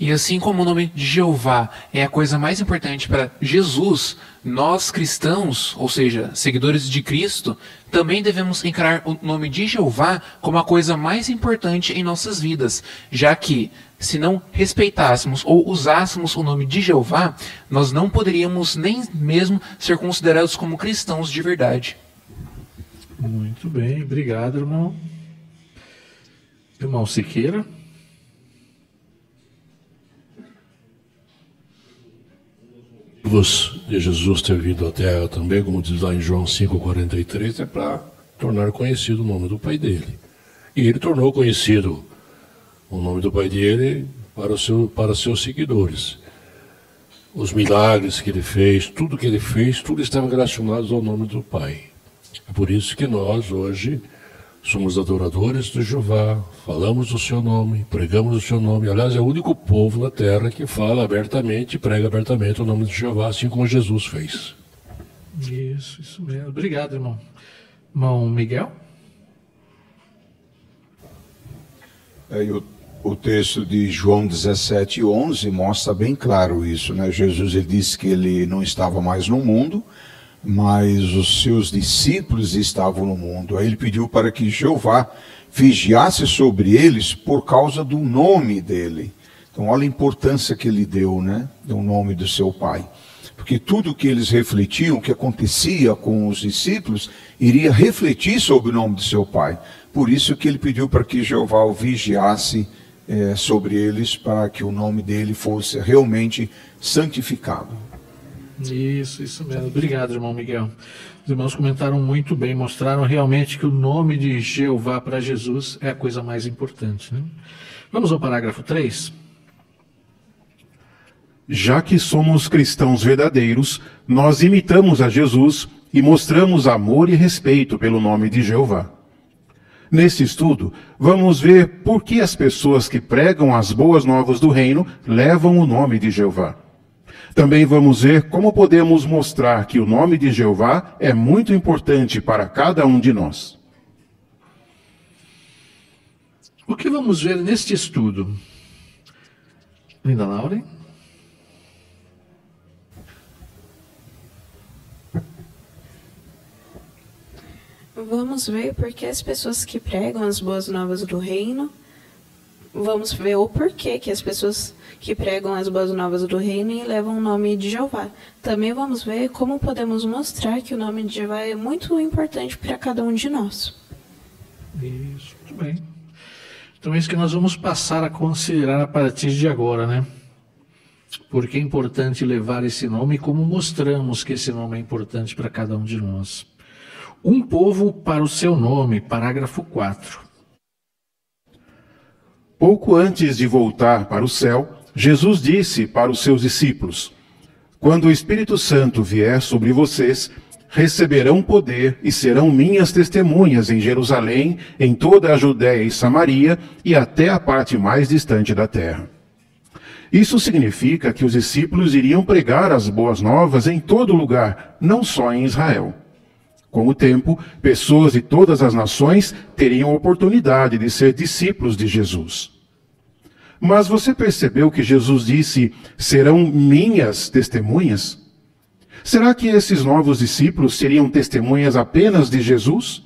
E assim como o nome de Jeová é a coisa mais importante para Jesus, nós cristãos, ou seja, seguidores de Cristo, também devemos encarar o nome de Jeová como a coisa mais importante em nossas vidas, já que, se não respeitássemos ou usássemos o nome de Jeová, nós não poderíamos nem mesmo ser considerados como cristãos de verdade. Muito bem, obrigado, irmão. Irmão Siqueira. De Jesus ter vindo à Terra também, como diz lá em João 5,43, é para tornar conhecido o nome do Pai dele. E ele tornou conhecido o nome do Pai dele para seus seguidores. Os milagres que ele fez, tudo estava relacionado ao nome do Pai. É por isso que nós hoje somos adoradores do Jeová, falamos o seu nome, pregamos o seu nome. Aliás, é o único povo na terra que fala abertamente e prega abertamente o nome de Jeová, assim como Jesus fez. Isso mesmo. Obrigado, irmão. Irmão Miguel? O texto de João 17:11 mostra bem claro isso, né? Jesus ele disse que ele não estava mais no mundo, mas os seus discípulos estavam no mundo. Aí ele pediu para que Jeová vigiasse sobre eles por causa do nome dele. Então olha a importância que ele deu, né? Do nome do seu Pai. Porque tudo que eles refletiam, o que acontecia com os discípulos, iria refletir sobre o nome do seu Pai. Por isso que ele pediu para que Jeová o vigiasse sobre eles, para que o nome dele fosse realmente santificado. Isso mesmo. Obrigado, irmão Miguel. Os irmãos comentaram muito bem, mostraram realmente que o nome de Jeová para Jesus é a coisa mais importante, né? Vamos ao parágrafo 3. Já que somos cristãos verdadeiros, nós imitamos a Jesus e mostramos amor e respeito pelo nome de Jeová. Neste estudo, vamos ver por que as pessoas que pregam as boas novas do reino levam o nome de Jeová. Também vamos ver como podemos mostrar que o nome de Jeová é muito importante para cada um de nós. O que vamos ver neste estudo? Linda Lauren? Vamos ver por que as pessoas que pregam as boas novas do reino. Vamos ver o porquê que as pessoas que pregam as boas novas do reino e levam o nome de Jeová. Também vamos ver como podemos mostrar que o nome de Jeová é muito importante para cada um de nós. Isso, muito bem. Então é isso que nós vamos passar a considerar a partir de agora, né? Porque é importante levar esse nome e como mostramos que esse nome é importante para cada um de nós. Um povo para o seu nome, parágrafo 4. Pouco antes de voltar para o céu, Jesus disse para os seus discípulos: quando o Espírito Santo vier sobre vocês, receberão poder e serão minhas testemunhas em Jerusalém, em toda a Judéia e Samaria e até a parte mais distante da terra. Isso significa que os discípulos iriam pregar as boas novas em todo lugar, não só em Israel. Com o tempo, pessoas de todas as nações teriam a oportunidade de ser discípulos de Jesus. Mas você percebeu que Jesus disse: serão minhas testemunhas? Será que esses novos discípulos seriam testemunhas apenas de Jesus?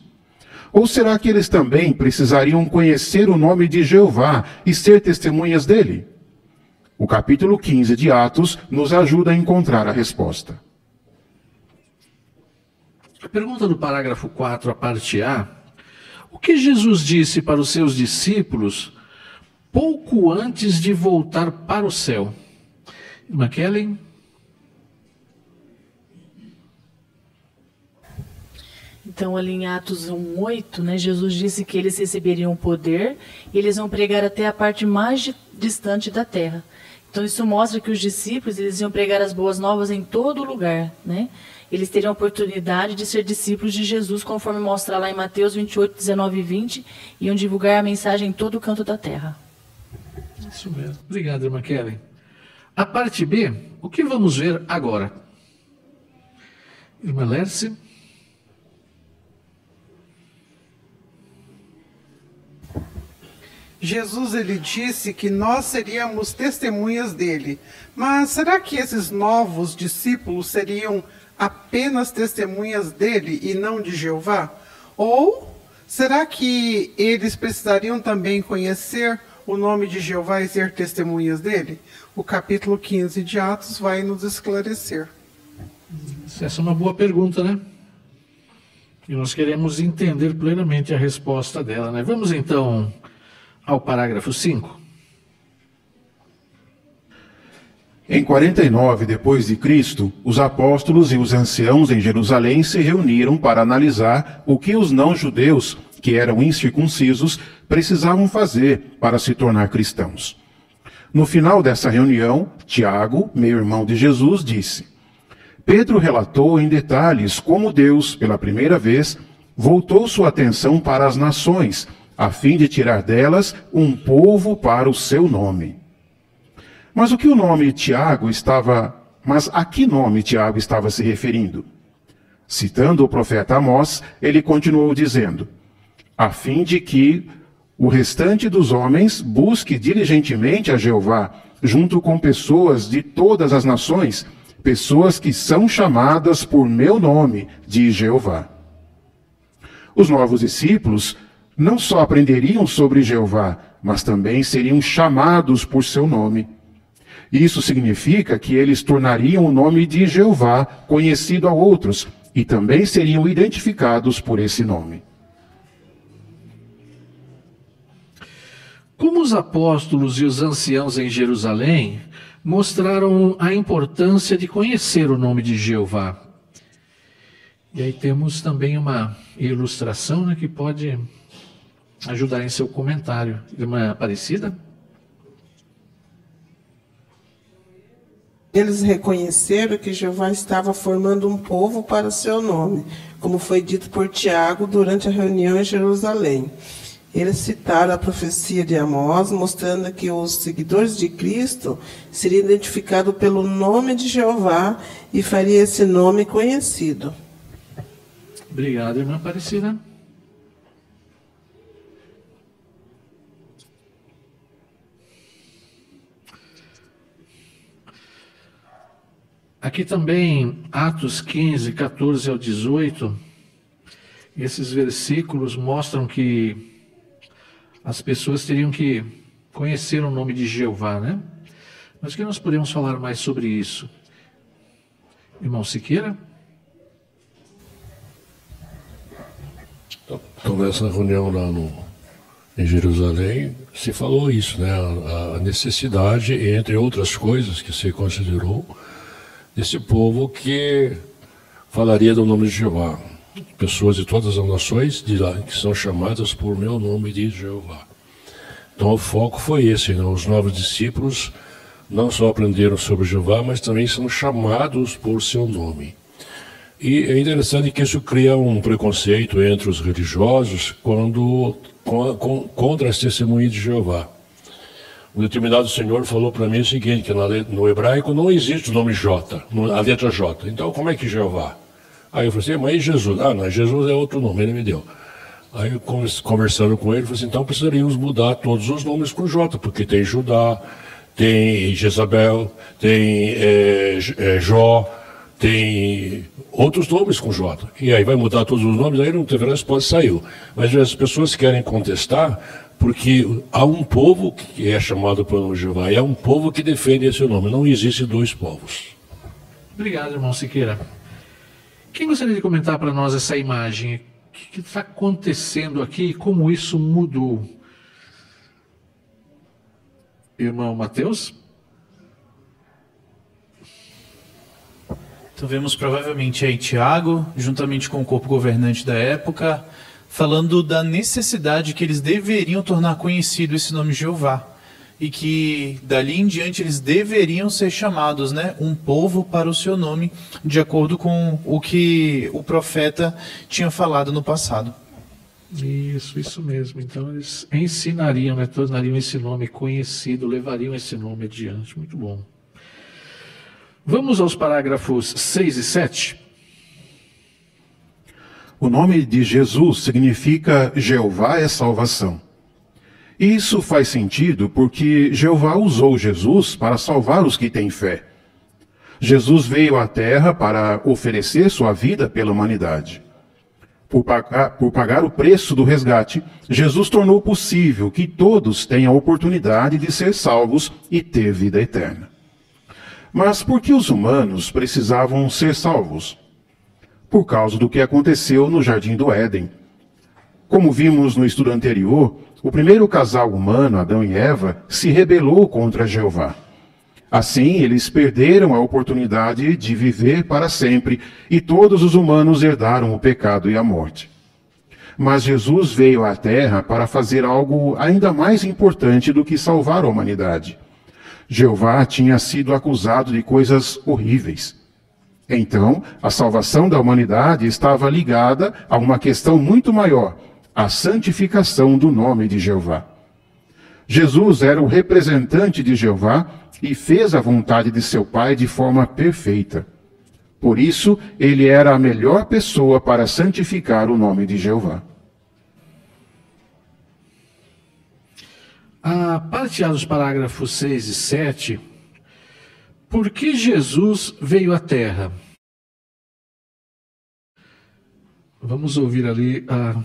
Ou será que eles também precisariam conhecer o nome de Jeová e ser testemunhas dele? O capítulo 15 de Atos nos ajuda a encontrar a resposta. A pergunta do parágrafo 4, a parte A: o que Jesus disse para os seus discípulos pouco antes de voltar para o céu? Irmã Kellen? Então, ali em Atos 1:8, né, Jesus disse que eles receberiam poder e eles vão pregar até a parte mais distante da terra. Então, isso mostra que os discípulos eles iam pregar as boas novas em todo lugar, né? Eles teriam a oportunidade de ser discípulos de Jesus, conforme mostra lá em Mateus 28, 19 e 20, e iam divulgar a mensagem em todo o canto da terra. Isso mesmo. Obrigado, irmã Kellen. A parte B, o que vamos ver agora? Irmã Lerce? Jesus ele disse que nós seríamos testemunhas dele. Mas será que esses novos discípulos seriam apenas testemunhas dele e não de Jeová? Ou será que eles precisariam também conhecer o nome de Jeová e ser testemunhas dele? O capítulo 15 de Atos vai nos esclarecer. Essa é uma boa pergunta, né? E nós queremos entender plenamente a resposta dela, né? Vamos então ao parágrafo 5. Em 49 depois de Cristo, os apóstolos e os anciãos em Jerusalém se reuniram para analisar o que os não-judeus, que eram incircuncisos, precisavam fazer para se tornar cristãos. No final dessa reunião, Tiago, meio-irmão de Jesus, disse: Pedro relatou em detalhes como Deus, pela primeira vez, voltou sua atenção para as nações, a fim de tirar delas um povo para o seu nome. Mas a que nome Tiago estava se referindo? Citando o profeta Amós, ele continuou dizendo: a fim de que o restante dos homens busque diligentemente a Jeová, junto com pessoas de todas as nações, pessoas que são chamadas por meu nome, diz Jeová. Os novos discípulos não só aprenderiam sobre Jeová, mas também seriam chamados por seu nome. Isso significa que eles tornariam o nome de Jeová conhecido a outros e também seriam identificados por esse nome. Como os apóstolos e os anciãos em Jerusalém mostraram a importância de conhecer o nome de Jeová. E aí temos também uma ilustração, né, que pode ajudar em seu comentário. Irmã Aparecida? Eles reconheceram que Jeová estava formando um povo para o seu nome, como foi dito por Tiago durante a reunião em Jerusalém. Eles citaram a profecia de Amós, mostrando que os seguidores de Cristo seriam identificados pelo nome de Jeová e faria esse nome conhecido. Obrigado, irmã Aparecida. Aqui também, Atos 15, 14 ao 18, esses versículos mostram que as pessoas teriam que conhecer o nome de Jeová, né? Mas que nós podemos falar mais sobre isso? Irmão Siqueira? Então, nessa reunião lá em Jerusalém, se falou isso, né? A necessidade, entre outras coisas que se considerou, desse povo que falaria do nome de Jeová. Pessoas de todas as nações que são chamadas por meu nome de Jeová. Então o foco foi esse, né? Os novos discípulos não só aprenderam sobre Jeová, mas também são chamados por seu nome. E é interessante que isso cria um preconceito entre os religiosos contra as testemunhas de Jeová. Um determinado senhor falou para mim o seguinte, que no hebraico não existe o nome J, a letra J. Então como é que Jeová? Aí eu falei assim, mas Jesus? Ah, não, Jesus é outro nome, ele me deu. Aí eu conversando com ele, falei assim, então precisaríamos mudar todos os nomes com J, porque tem Judá, tem Jezabel, tem Jó, tem outros nomes com J. E aí vai mudar todos os nomes, aí não teve resposta, saiu. Mas as pessoas querem contestar, porque há um povo que é chamado pelo nome de Jeová, e há um povo que defende esse nome. Não existe dois povos. Obrigado, irmão Siqueira. Quem gostaria de comentar para nós essa imagem? O que está acontecendo aqui e como isso mudou? Irmão Mateus? Então vemos provavelmente aí Tiago, juntamente com o corpo governante da época, falando da necessidade que eles deveriam tornar conhecido esse nome Jeová. E que dali em diante eles deveriam ser chamados, né, um povo para o seu nome, de acordo com o que o profeta tinha falado no passado. Isso mesmo. Então eles ensinariam, né, tornariam esse nome conhecido, levariam esse nome adiante. Muito bom. Vamos aos parágrafos 6 e 7. O nome de Jesus significa Jeová é salvação. Isso faz sentido porque Jeová usou Jesus para salvar os que têm fé. Jesus veio à Terra para oferecer sua vida pela humanidade. Por pagar o preço do resgate, Jesus tornou possível que todos tenham a oportunidade de ser salvos e ter vida eterna. Mas por que os humanos precisavam ser salvos? Por causa do que aconteceu no Jardim do Éden. Como vimos no estudo anterior, o primeiro casal humano, Adão e Eva, se rebelou contra Jeová. Assim, eles perderam a oportunidade de viver para sempre e todos os humanos herdaram o pecado e a morte. Mas Jesus veio à Terra para fazer algo ainda mais importante do que salvar a humanidade. Jeová tinha sido acusado de coisas horríveis. Então, a salvação da humanidade estava ligada a uma questão muito maior, a santificação do nome de Jeová. Jesus era o representante de Jeová e fez a vontade de seu Pai de forma perfeita. Por isso, ele era a melhor pessoa para santificar o nome de Jeová. A parte A dos parágrafos 6 e 7, por que Jesus veio à Terra? Vamos ouvir ali a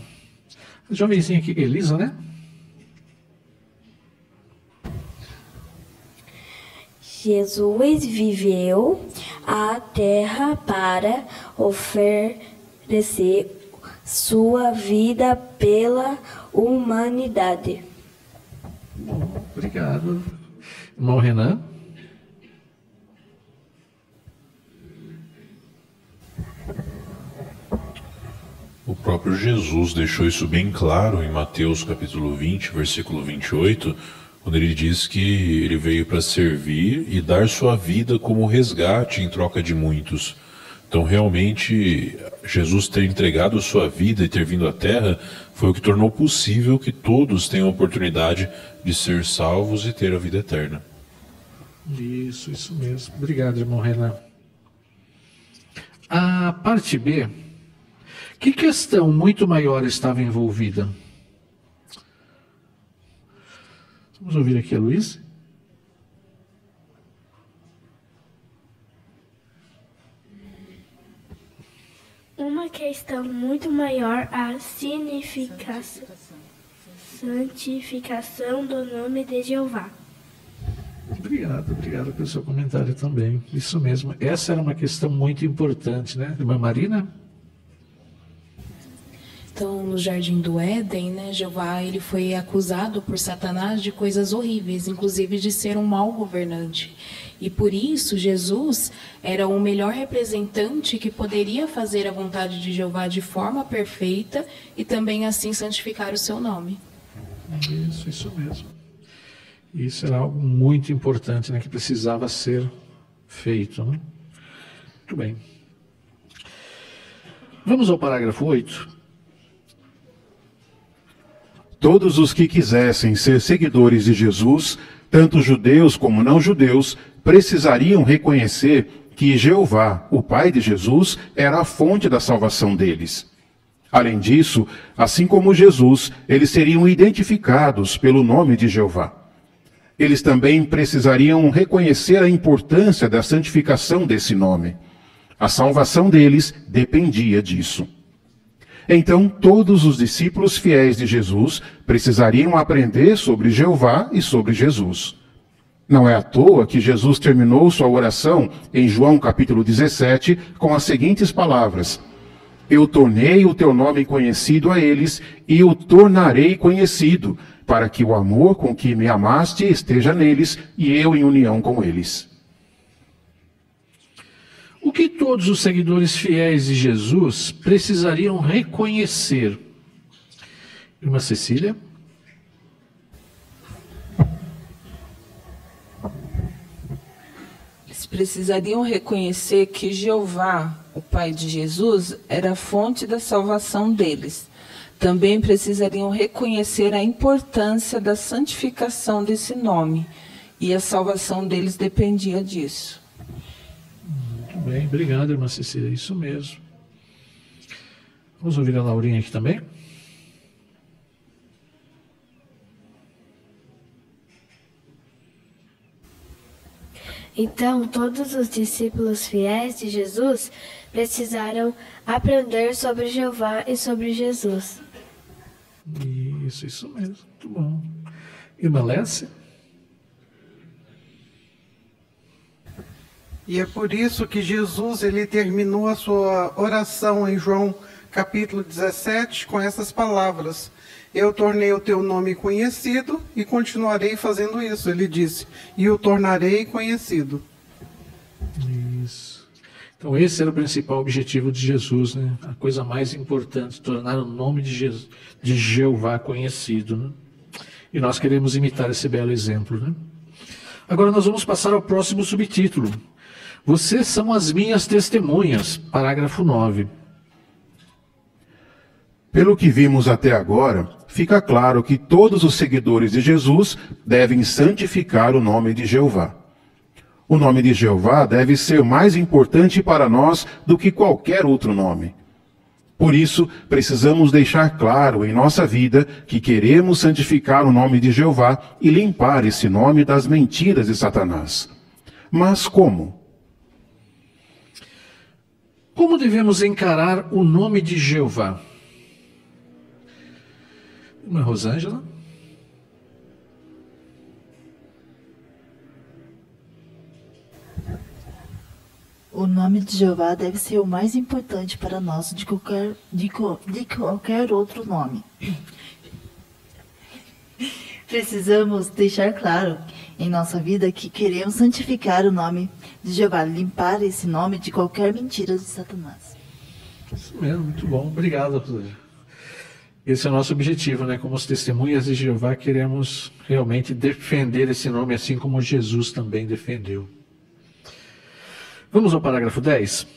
jovenzinha aqui, Elisa, né? Jesus viveu à Terra para oferecer sua vida pela humanidade. Obrigado. Irmão Renan? O próprio Jesus deixou isso bem claro em Mateus capítulo 20, versículo 28, quando ele diz que ele veio para servir e dar sua vida como resgate em troca de muitos. Então, realmente, Jesus ter entregado sua vida e ter vindo à Terra foi o que tornou possível que todos tenham a oportunidade de ser salvos e ter a vida eterna. Isso mesmo. Obrigado, irmão Renan. A parte B, que questão muito maior estava envolvida? Vamos ouvir aqui a Luiz. Uma questão muito maior, a santificação do nome de Jeová. Obrigado pelo seu comentário também. Isso mesmo, essa era uma questão muito importante, né? Irmã Marina? Então, no Jardim do Éden, né, Jeová ele foi acusado por Satanás de coisas horríveis, inclusive de ser um mau governante. E por isso, Jesus era o melhor representante que poderia fazer a vontade de Jeová de forma perfeita e também assim santificar o seu nome. Isso mesmo. Isso era algo muito importante, né, que precisava ser feito. Né? Muito bem. Vamos ao parágrafo 8. Todos os que quisessem ser seguidores de Jesus, tanto judeus como não judeus, precisariam reconhecer que Jeová, o pai de Jesus, era a fonte da salvação deles. Além disso, assim como Jesus, eles seriam identificados pelo nome de Jeová. Eles também precisariam reconhecer a importância da santificação desse nome. A salvação deles dependia disso. Então, todos os discípulos fiéis de Jesus precisariam aprender sobre Jeová e sobre Jesus. Não é à toa que Jesus terminou sua oração em João capítulo 17 com as seguintes palavras: Eu tornei o teu nome conhecido a eles e o tornarei conhecido, para que o amor com que me amaste esteja neles e eu em união com eles. O que todos os seguidores fiéis de Jesus precisariam reconhecer? Irmã Cecília? Eles precisariam reconhecer que Jeová, o Pai de Jesus, era a fonte da salvação deles. Também precisariam reconhecer a importância da santificação desse nome, e a salvação deles dependia disso. Muito bem, obrigado, irmã Cecília, isso mesmo. Vamos ouvir a Laurinha aqui também? Então, todos os discípulos fiéis de Jesus precisaram aprender sobre Jeová e sobre Jesus. Isso mesmo, muito bom. Irmã Lécia? E é por isso que Jesus ele terminou a sua oração em João capítulo 17 com essas palavras: Eu tornei o teu nome conhecido e continuarei fazendo isso. Ele disse, e o tornarei conhecido. Isso. Então esse era o principal objetivo de Jesus, né? A coisa mais importante, tornar o nome de Jeová conhecido, né? E nós queremos imitar esse belo exemplo, né? Agora nós vamos passar ao próximo subtítulo. Vocês são as minhas testemunhas, parágrafo 9. Pelo que vimos até agora, fica claro que todos os seguidores de Jesus devem santificar o nome de Jeová. O nome de Jeová deve ser mais importante para nós do que qualquer outro nome. Por isso, precisamos deixar claro em nossa vida que queremos santificar o nome de Jeová e limpar esse nome das mentiras de Satanás. Mas como? Como devemos encarar o nome de Jeová? Irmã Rosângela? O nome de Jeová deve ser o mais importante para nós de qualquer outro nome. Precisamos deixar claro em nossa vida que queremos santificar o nome de Jeová, limpar esse nome de qualquer mentira de Satanás. Isso mesmo, muito bom. Obrigado, Rosângela. Esse é o nosso objetivo, né? Como as testemunhas de Jeová, queremos realmente defender esse nome, assim como Jesus também defendeu. Vamos ao parágrafo 10.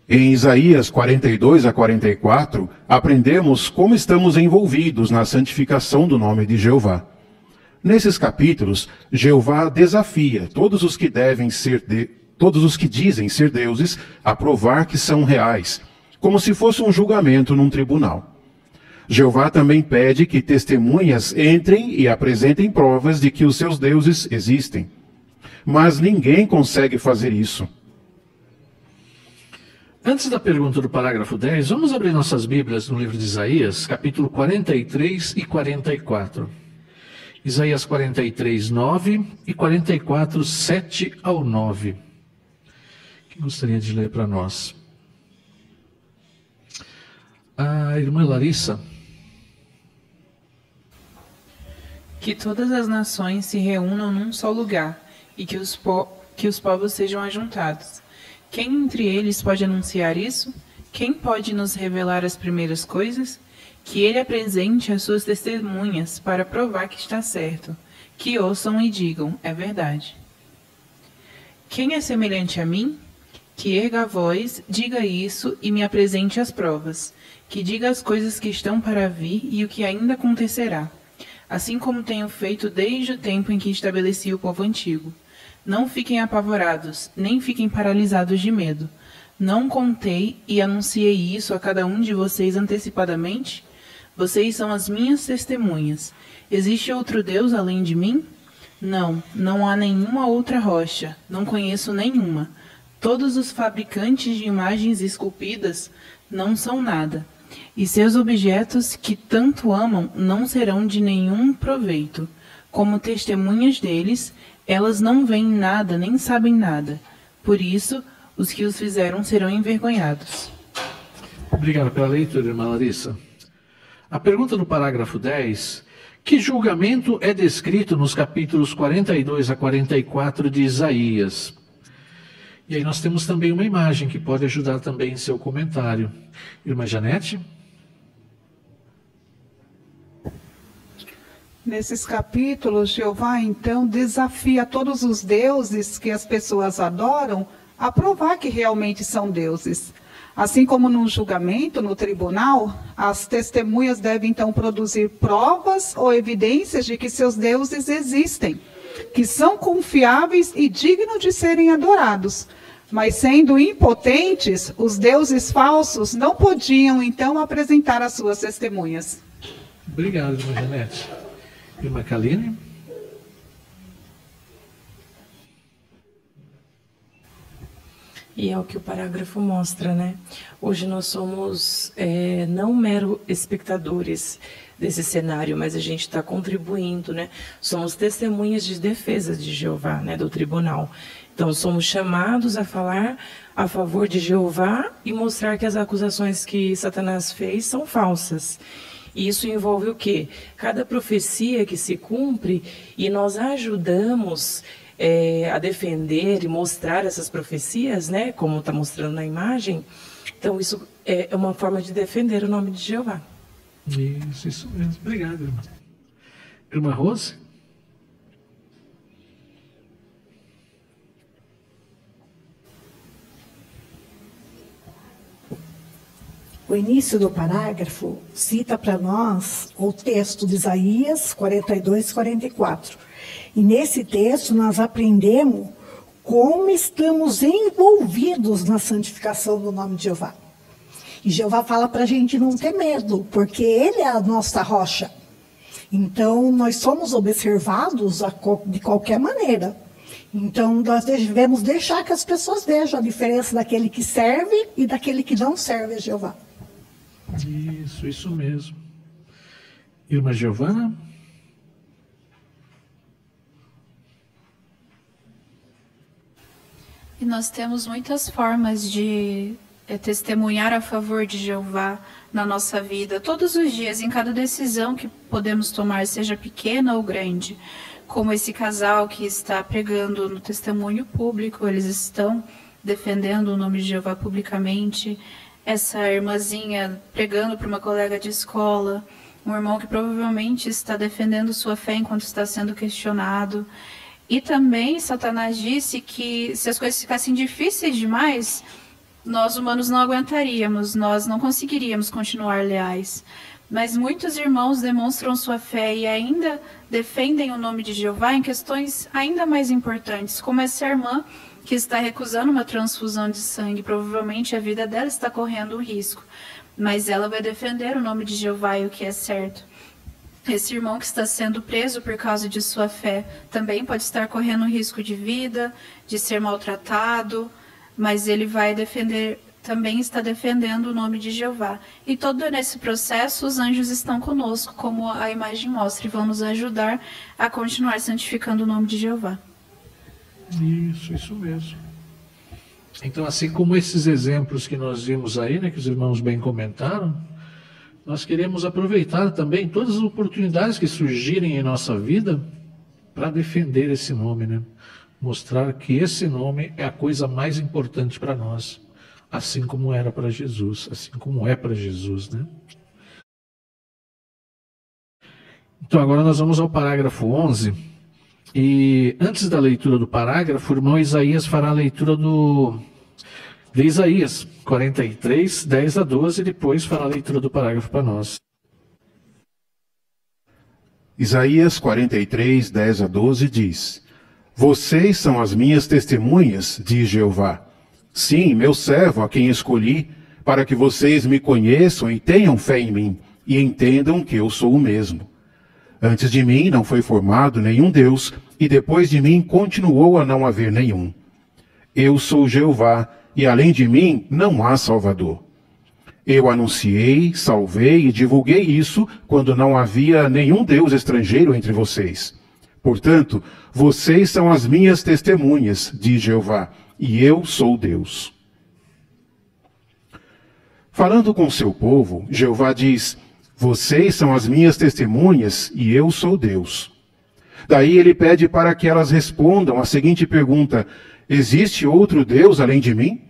Em Isaías 42 a 44, aprendemos como estamos envolvidos na santificação do nome de Jeová. Nesses capítulos, Jeová desafia todos os que dizem ser deuses a provar que são reais, como se fosse um julgamento num tribunal. Jeová também pede que testemunhas entrem e apresentem provas de que os seus deuses existem. Mas ninguém consegue fazer isso. Antes da pergunta do parágrafo 10, vamos abrir nossas Bíblias no livro de Isaías, capítulo 43 e 44. Isaías 43, 9 e 44, 7 ao 9. Quem gostaria de ler para nós? A irmã Larissa. Que todas as nações se reúnam num só lugar e que os povos sejam ajuntados. Quem entre eles pode anunciar isso? Quem pode nos revelar as primeiras coisas? Que ele apresente as suas testemunhas para provar que está certo. Que ouçam e digam, é verdade. Quem é semelhante a mim? Que erga a voz, diga isso e me apresente as provas. Que diga as coisas que estão para vir e o que ainda acontecerá. Assim como tenho feito desde o tempo em que estabeleci o povo antigo. Não fiquem apavorados, nem fiquem paralisados de medo. Não contei e anunciei isso a cada um de vocês antecipadamente? Vocês são as minhas testemunhas. Existe outro Deus além de mim? Não, não há nenhuma outra rocha. Não conheço nenhuma. Todos os fabricantes de imagens esculpidas não são nada. E seus objetos que tanto amam não serão de nenhum proveito. Como testemunhas deles, elas não veem nada nem sabem nada. Por isso, os que os fizeram serão envergonhados. Obrigado pela leitura, irmã Larissa. A pergunta do parágrafo 10: que julgamento é descrito nos capítulos 42 a 44 de Isaías? E aí nós temos também uma imagem que pode ajudar também em seu comentário. Irmã Janete? Nesses capítulos, Jeová então desafia todos os deuses que as pessoas adoram a provar que realmente são deuses. Assim como num julgamento, no tribunal, as testemunhas devem então produzir provas ou evidências de que seus deuses existem, que são confiáveis e dignos de serem adorados. Mas sendo impotentes, os deuses falsos não podiam então apresentar as suas testemunhas. Obrigado, irmã Janete. Irmã Kaline? E é o que o parágrafo mostra, né? Hoje nós somos não mero espectadores desse cenário, mas a gente está contribuindo, né? Somos testemunhas de defesa de Jeová, né? Do tribunal. Então somos chamados a falar a favor de Jeová e mostrar que as acusações que Satanás fez são falsas. E isso envolve o quê? Cada profecia que se cumpre e nós ajudamos a defender e mostrar essas profecias, né, como está mostrando na imagem. Então isso é uma forma de defender o nome de Jeová. Isso mesmo. Obrigado, irmã. Irmã Rose? O início do parágrafo cita para nós o texto de Isaías 42, 44. E nesse texto nós aprendemos como estamos envolvidos na santificação do nome de Jeová. E Jeová fala para a gente não ter medo, porque Ele é a nossa rocha. Então nós somos observados de qualquer maneira. Então nós devemos deixar que as pessoas vejam a diferença daquele que serve e daquele que não serve a Jeová. Isso mesmo. Irmã Giovana? E nós temos muitas formas de testemunhar a favor de Jeová na nossa vida, todos os dias, em cada decisão que podemos tomar, seja pequena ou grande. Como esse casal que está pregando no testemunho público, eles estão defendendo o nome de Jeová publicamente. Essa irmãzinha pregando para uma colega de escola, um irmão que provavelmente está defendendo sua fé enquanto está sendo questionado. E também Satanás disse que se as coisas ficassem difíceis demais, nós humanos não aguentaríamos, nós não conseguiríamos continuar leais. Mas muitos irmãos demonstram sua fé e ainda defendem o nome de Jeová em questões ainda mais importantes, como essa irmã que está recusando uma transfusão de sangue. Provavelmente a vida dela está correndo um risco, mas ela vai defender o nome de Jeová e o que é certo. Esse irmão que está sendo preso por causa de sua fé também pode estar correndo um risco de vida, de ser maltratado, mas ele vai defender, também está defendendo o nome de Jeová. E todo nesse processo os anjos estão conosco, como a imagem mostra, e vão nos ajudar a continuar santificando o nome de Jeová. Isso mesmo. Então, assim como esses exemplos que nós vimos aí, né, que os irmãos bem comentaram, nós queremos aproveitar também todas as oportunidades que surgirem em nossa vida para defender esse nome, né? Mostrar que esse nome é a coisa mais importante para nós, assim como era para Jesus, assim como é para Jesus, né? Então, agora nós vamos ao parágrafo 11. E antes da leitura do parágrafo, o irmão Isaías fará a leitura de Isaías 43, 10 a 12, e depois fará a leitura do parágrafo para nós. Isaías 43, 10 a 12 diz: Vocês são as minhas testemunhas, diz Jeová. Sim, meu servo a quem escolhi, para que vocês me conheçam e tenham fé em mim, e entendam que eu sou o mesmo. Antes de mim não foi formado nenhum Deus, e depois de mim continuou a não haver nenhum. Eu sou Jeová, e além de mim não há Salvador. Eu anunciei, salvei e divulguei isso quando não havia nenhum Deus estrangeiro entre vocês. Portanto, vocês são as minhas testemunhas, diz Jeová, e eu sou Deus. Falando com seu povo, Jeová diz: vocês são as minhas testemunhas, e eu sou Deus. Daí ele pede para que elas respondam a seguinte pergunta: existe outro Deus além de mim?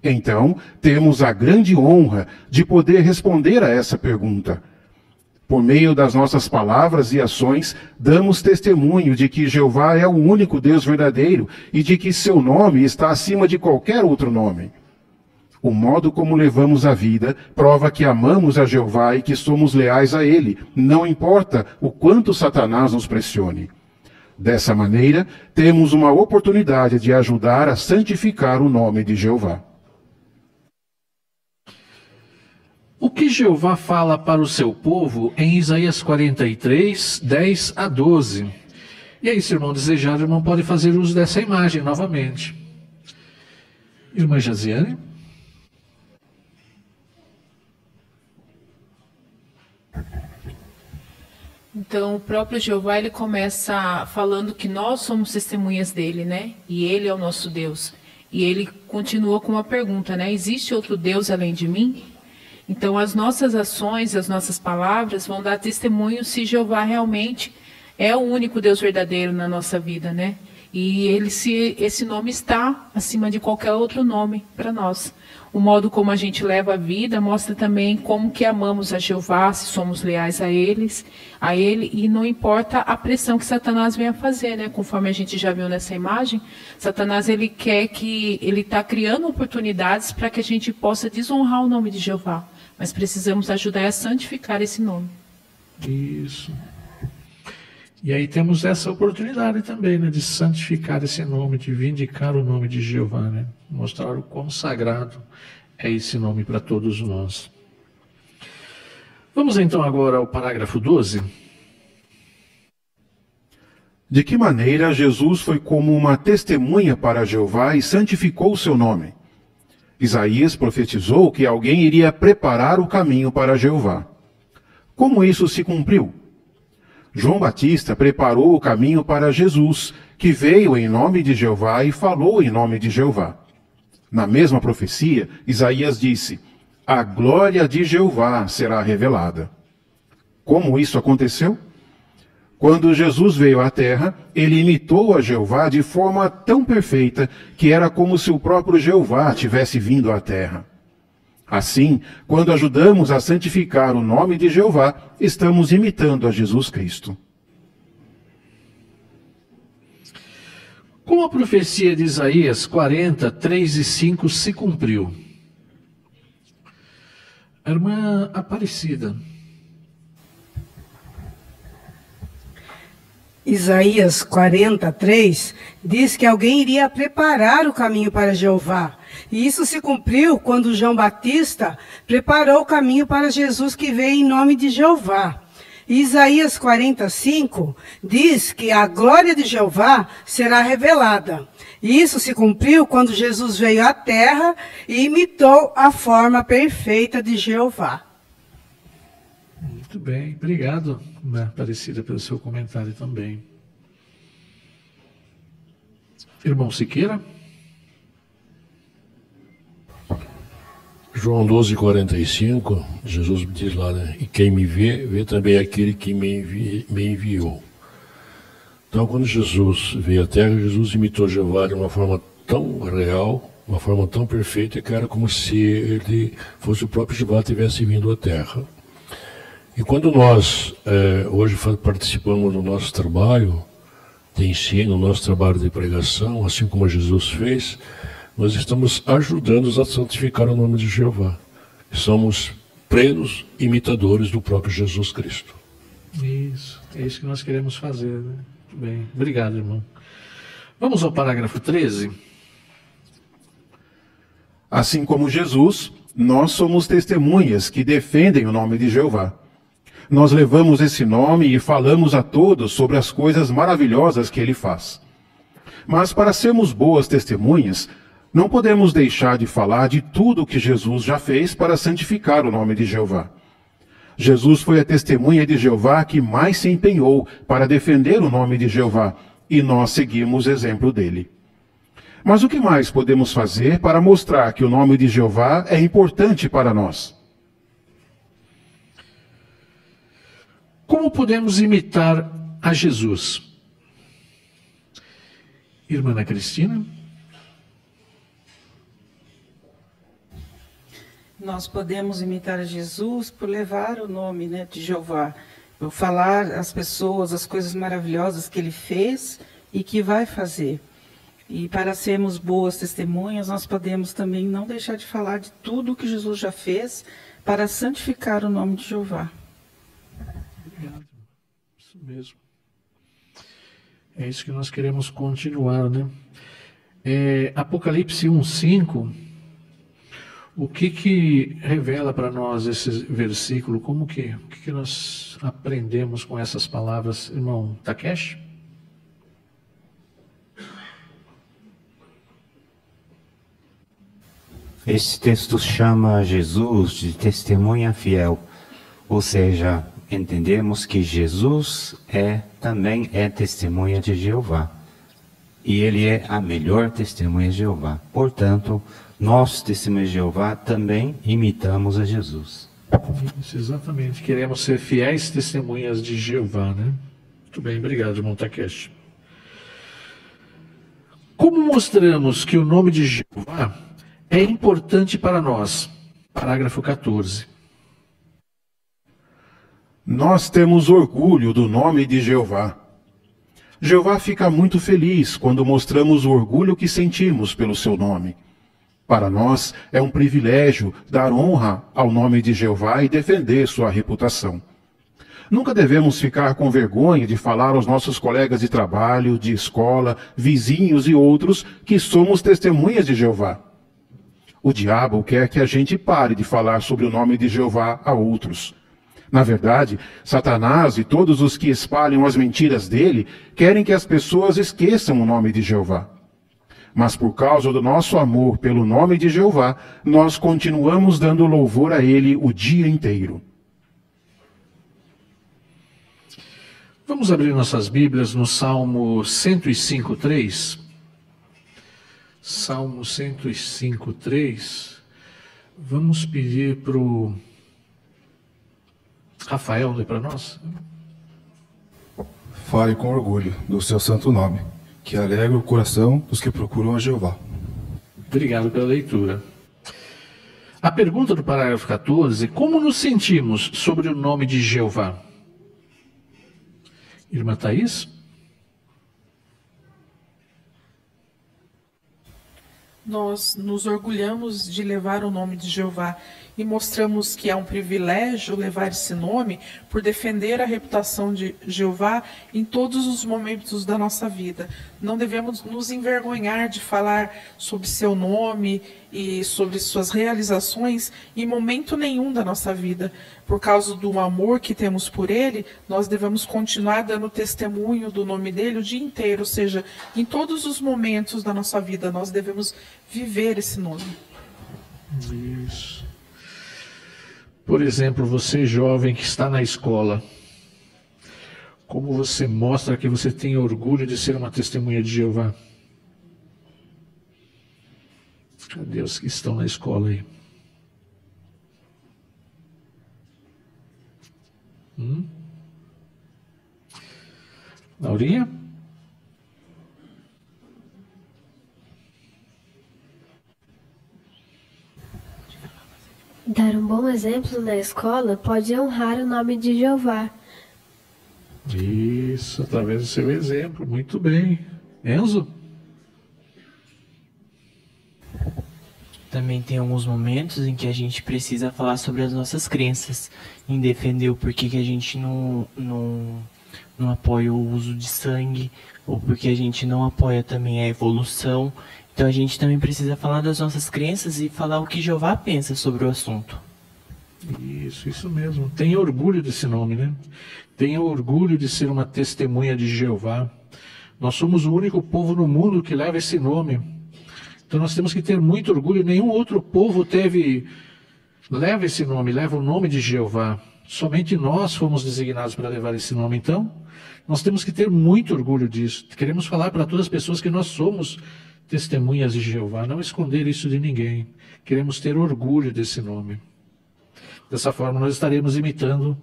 Então, temos a grande honra de poder responder a essa pergunta. Por meio das nossas palavras e ações, damos testemunho de que Jeová é o único Deus verdadeiro e de que seu nome está acima de qualquer outro nome. O modo como levamos a vida prova que amamos a Jeová e que somos leais a Ele, não importa o quanto Satanás nos pressione. Dessa maneira, temos uma oportunidade de ajudar a santificar o nome de Jeová. O que Jeová fala para o seu povo em Isaías 43, 10 a 12. E aí, se o irmão desejar, o irmão pode fazer uso dessa imagem novamente. Irmã Jaziane? Então, o próprio Jeová, ele começa falando que nós somos testemunhas dele, né? E ele é o nosso Deus. E ele continua com uma pergunta, né? Existe outro Deus além de mim? Então, as nossas ações, as nossas palavras vão dar testemunho se Jeová realmente é o único Deus verdadeiro na nossa vida, né? E esse nome está acima de qualquer outro nome para nós. O modo como a gente leva a vida mostra também como que amamos a Jeová, se somos leais a ele, e não importa a pressão que Satanás venha fazer, né? Conforme a gente já viu nessa imagem, Satanás ele está criando oportunidades para que a gente possa desonrar o nome de Jeová. Mas precisamos ajudar a santificar esse nome. Isso. E aí temos essa oportunidade também, né, de santificar esse nome, de vindicar o nome de Jeová, né? Mostrar o quão sagrado é esse nome para todos nós. Vamos então agora ao parágrafo 12. De que maneira Jesus foi como uma testemunha para Jeová e santificou o seu nome? Isaías profetizou que alguém iria preparar o caminho para Jeová. Como isso se cumpriu? João Batista preparou o caminho para Jesus, que veio em nome de Jeová e falou em nome de Jeová. Na mesma profecia, Isaías disse: a glória de Jeová será revelada. Como isso aconteceu? Quando Jesus veio à terra, ele imitou a Jeová de forma tão perfeita que era como se o próprio Jeová tivesse vindo à terra. Assim, quando ajudamos a santificar o nome de Jeová, estamos imitando a Jesus Cristo. Como a profecia de Isaías 40, 3 e 5 se cumpriu? A irmã Aparecida. Isaías 43 diz que alguém iria preparar o caminho para Jeová. E isso se cumpriu quando João Batista preparou o caminho para Jesus que veio em nome de Jeová. E Isaías 45 diz que a glória de Jeová será revelada. E isso se cumpriu quando Jesus veio à terra e imitou a forma perfeita de Jeová. Muito bem, obrigado, Aparecida, pelo seu comentário também. Irmão Siqueira? João 12:45, Jesus diz lá, né? E quem me vê, vê também aquele que me enviou. Então, quando Jesus veio à Terra, Jesus imitou Jeová de uma forma tão real, uma forma tão perfeita, que era como se ele fosse o próprio Jeová que tivesse vindo à Terra. E quando nós hoje participamos do nosso trabalho de ensino, no nosso trabalho de pregação, assim como Jesus fez, nós estamos ajudando a santificar o nome de Jeová. Somos plenos imitadores do próprio Jesus Cristo. Isso, é isso que nós queremos fazer, né? Muito bem, obrigado, irmão. Vamos ao parágrafo 13. Assim como Jesus, nós somos testemunhas que defendem o nome de Jeová. Nós levamos esse nome e falamos a todos sobre as coisas maravilhosas que ele faz. Mas para sermos boas testemunhas, não podemos deixar de falar de tudo o que Jesus já fez para santificar o nome de Jeová. Jesus foi a testemunha de Jeová que mais se empenhou para defender o nome de Jeová, e nós seguimos o exemplo dele. Mas o que mais podemos fazer para mostrar que o nome de Jeová é importante para nós? Como podemos imitar a Jesus? Irmã Ana Cristina? Nós podemos imitar a Jesus por levar o nome, de Jeová, por falar às pessoas as coisas maravilhosas que ele fez e que vai fazer. E para sermos boas testemunhas, nós podemos também não deixar de falar de tudo o que Jesus já fez para santificar o nome de Jeová. Obrigado. Isso mesmo. É isso que nós queremos continuar, né? Apocalipse 1:5, o que revela para nós esse versículo? O que nós aprendemos com essas palavras, irmão Takeshi? Esse texto chama Jesus de testemunha fiel, ou seja, entendemos que Jesus também é testemunha de Jeová. E ele é a melhor testemunha de Jeová. Portanto, nós, testemunhas de Jeová, também imitamos a Jesus. Isso, exatamente. Queremos ser fiéis testemunhas de Jeová, né? Muito bem, obrigado, irmão Takeshi. Como mostramos que o nome de Jeová é importante para nós? Parágrafo 14. Nós temos orgulho do nome de Jeová. Jeová fica muito feliz quando mostramos o orgulho que sentimos pelo seu nome. Para nós é um privilégio dar honra ao nome de Jeová e defender sua reputação. Nunca devemos ficar com vergonha de falar aos nossos colegas de trabalho, de escola, vizinhos e outros que somos testemunhas de Jeová. O diabo quer que a gente pare de falar sobre o nome de Jeová a outros. Na verdade, Satanás e todos os que espalham as mentiras dele querem que as pessoas esqueçam o nome de Jeová. Mas por causa do nosso amor pelo nome de Jeová, nós continuamos dando louvor a ele o dia inteiro. Vamos abrir nossas Bíblias no Salmo 105:3. Salmo 105:3. Vamos pedir para o Rafael ler para nós. Fale com orgulho do seu santo nome, que alegra o coração dos que procuram a Jeová. Obrigado pela leitura. A pergunta do parágrafo 14, como nos sentimos sobre o nome de Jeová? Irmã Thaís? Nós nos orgulhamos de levar o nome de Jeová e mostramos que é um privilégio levar esse nome por defender a reputação de Jeová em todos os momentos da nossa vida. Não devemos nos envergonhar de falar sobre seu nome e sobre suas realizações em momento nenhum da nossa vida. Por causa do amor que temos por ele, nós devemos continuar dando testemunho do nome dele o dia inteiro, ou seja, em todos os momentos da nossa vida, nós devemos viver esse nome. Isso. Por exemplo, você jovem que está na escola, como você mostra que você tem orgulho de ser uma testemunha de Jeová? Cadê os que estão na escola aí? Laurinha? Dar um bom exemplo na escola pode honrar o nome de Jeová. Isso, através do seu exemplo. Muito bem. Enzo? Também tem alguns momentos em que a gente precisa falar sobre as nossas crenças, em defender o porquê que a gente não não apoia o uso de sangue, ou porque a gente não apoia também a evolução. Então a gente também precisa falar das nossas crenças e falar o que Jeová pensa sobre o assunto. Isso mesmo. Tenha orgulho desse nome, né? Tenha orgulho de ser uma testemunha de Jeová. Nós somos o único povo no mundo que leva esse nome. Então nós temos que ter muito orgulho. Nenhum outro povo leva esse nome, leva o nome de Jeová. Somente nós fomos designados para levar esse nome. Então, nós temos que ter muito orgulho disso. Queremos falar para todas as pessoas que nós somos testemunhas de Jeová, não esconder isso de ninguém. Queremos ter orgulho desse nome. Dessa forma, nós estaremos imitando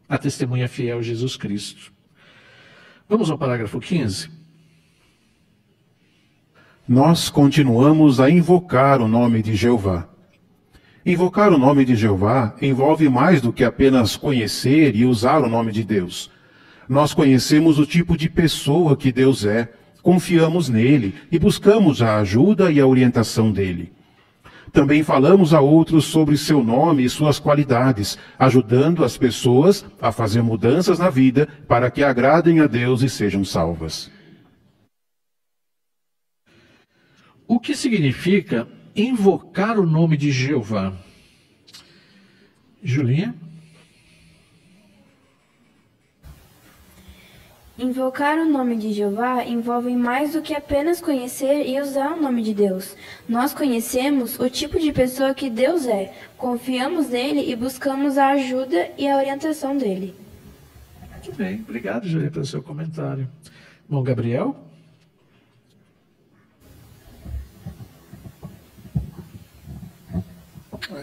a testemunha fiel Jesus Cristo. Vamos ao parágrafo 15. Nós continuamos a invocar o nome de Jeová. Invocar o nome de Jeová envolve mais do que apenas conhecer e usar o nome de Deus. Nós conhecemos o tipo de pessoa que Deus é, confiamos nele e buscamos a ajuda e a orientação dele. Também falamos a outros sobre seu nome e suas qualidades, ajudando as pessoas a fazer mudanças na vida para que agradem a Deus e sejam salvas. O que significa invocar o nome de Jeová? Julinha? Invocar o nome de Jeová envolve mais do que apenas conhecer e usar o nome de Deus. Nós conhecemos o tipo de pessoa que Deus é, confiamos nele e buscamos a ajuda e a orientação dele. Muito bem, obrigado, Julinha, pelo seu comentário. Bom, Gabriel?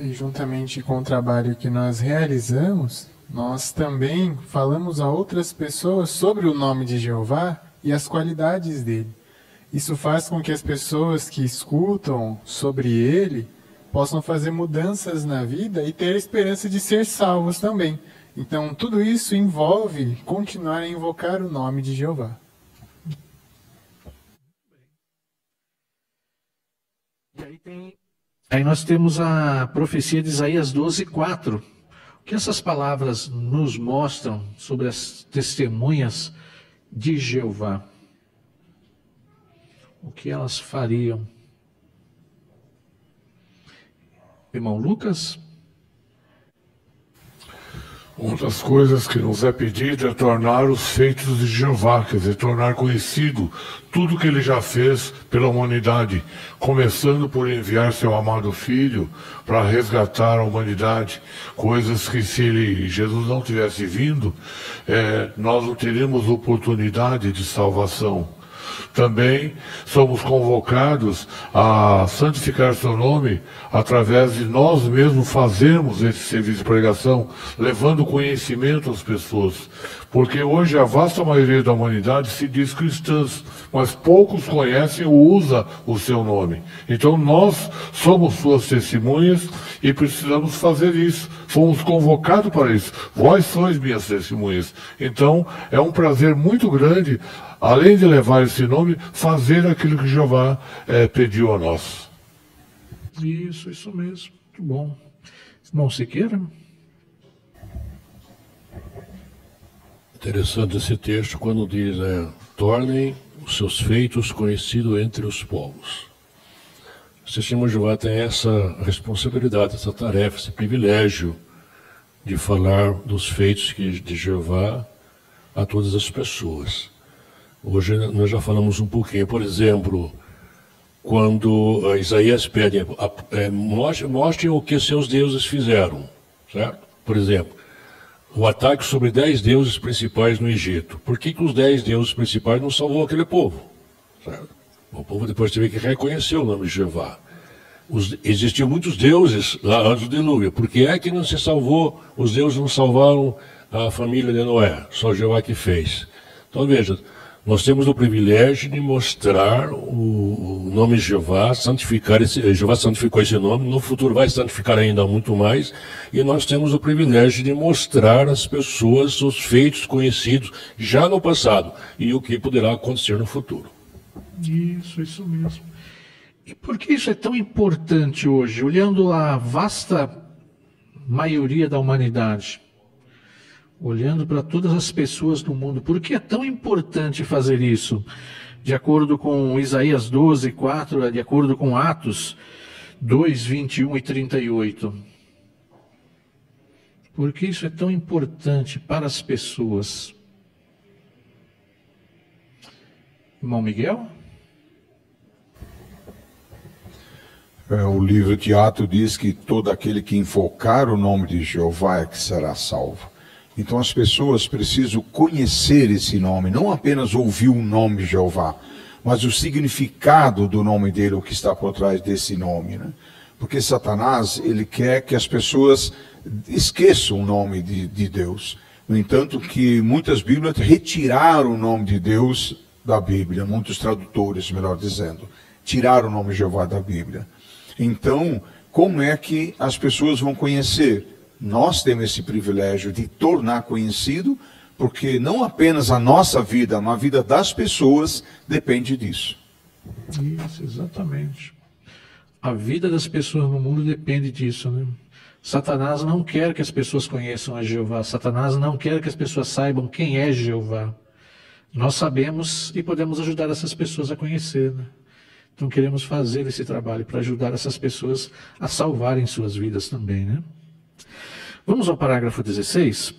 E juntamente com o trabalho que nós realizamos, nós também falamos a outras pessoas sobre o nome de Jeová e as qualidades dele. Isso faz com que as pessoas que escutam sobre ele possam fazer mudanças na vida e ter a esperança de ser salvos também. Então, tudo isso envolve continuar a invocar o nome de Jeová. Aí nós temos a profecia de Isaías 12:4. O que essas palavras nos mostram sobre as testemunhas de Jeová? O que elas fariam? Irmão Lucas? Uma das coisas que nos é pedido é tornar os feitos de Jeová, quer dizer, tornar conhecido tudo que ele já fez pela humanidade, começando por enviar seu amado Filho para resgatar a humanidade, coisas que se Jesus não tivesse vindo, nós não teríamos oportunidade de salvação. Também somos convocados a santificar seu nome através de nós mesmos fazermos esse serviço de pregação, levando conhecimento às pessoas. Porque hoje a vasta maioria da humanidade se diz cristãs, mas poucos conhecem ou usam o seu nome. Então nós somos suas testemunhas e precisamos fazer isso. Fomos convocados para isso. Vós sois minhas testemunhas. Então é um prazer muito grande, além de levar esse nome, fazer aquilo que Jeová pediu a nós. Isso mesmo. Muito bom. Irmão Siqueira? Interessante esse texto quando diz, tornem os seus feitos conhecidos entre os povos. O testemunho de Jeová tem essa responsabilidade, essa tarefa, esse privilégio de falar dos feitos de Jeová a todas as pessoas. Hoje nós já falamos um pouquinho, por exemplo, quando Isaías pede, mostrem o que seus deuses fizeram, certo? Por exemplo, o ataque sobre 10 deuses principais no Egito. Por que os 10 deuses principais não salvou aquele povo? Certo? O povo depois teve que reconhecer o nome de Jeová. Existiam muitos deuses lá antes do dilúvio. Por que é que não se salvou? Os deuses não salvaram a família de Noé. Só Jeová que fez. Então veja, nós temos o privilégio de mostrar o nome de Jeová, santificar Jeová santificou esse nome, no futuro vai santificar ainda muito mais, e nós temos o privilégio de mostrar às pessoas os feitos conhecidos já no passado e o que poderá acontecer no futuro. Isso mesmo. E por que isso é tão importante hoje, olhando a vasta maioria da humanidade? olhando para todas as pessoas do mundo. Por que é tão importante fazer isso? De acordo com Isaías 12, 4, de acordo com Atos 2, 21 e 38. Por que isso é tão importante para as pessoas? Irmão Miguel? O livro de Atos diz que todo aquele que invocar o nome de Jeová é que será salvo. Então as pessoas precisam conhecer esse nome, não apenas ouvir o nome de Jeová, mas o significado do nome dele, o que está por trás desse nome, né? Porque Satanás, ele quer que as pessoas esqueçam o nome de Deus. No entanto, que muitas Bíblias retiraram o nome de Deus da Bíblia, muitos tradutores, melhor dizendo, tiraram o nome de Jeová da Bíblia. Então, como é que as pessoas vão conhecer? Nós temos esse privilégio de tornar conhecido, porque não apenas a nossa vida, mas a vida das pessoas depende disso. Isso, exatamente. A vida das pessoas no mundo depende disso, né? Satanás não quer que as pessoas conheçam a Jeová. Satanás não quer que as pessoas saibam quem é Jeová. Nós sabemos e podemos ajudar essas pessoas a conhecer, né? Então queremos fazer esse trabalho para ajudar essas pessoas a salvarem suas vidas também, né? Vamos ao parágrafo 16.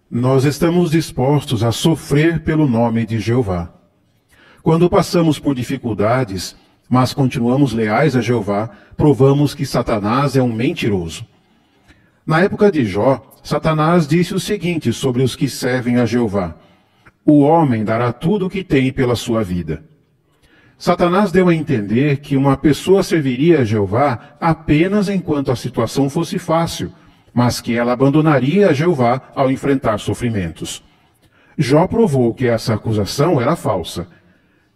Nós estamos dispostos a sofrer pelo nome de Jeová. Quando passamos por dificuldades, mas continuamos leais a Jeová, provamos que Satanás é um mentiroso. Na época de Jó, Satanás disse o seguinte sobre os que servem a Jeová: o homem dará tudo o que tem pela sua vida. Satanás deu a entender que uma pessoa serviria a Jeová apenas enquanto a situação fosse fácil, mas que ela abandonaria a Jeová ao enfrentar sofrimentos. Jó provou que essa acusação era falsa.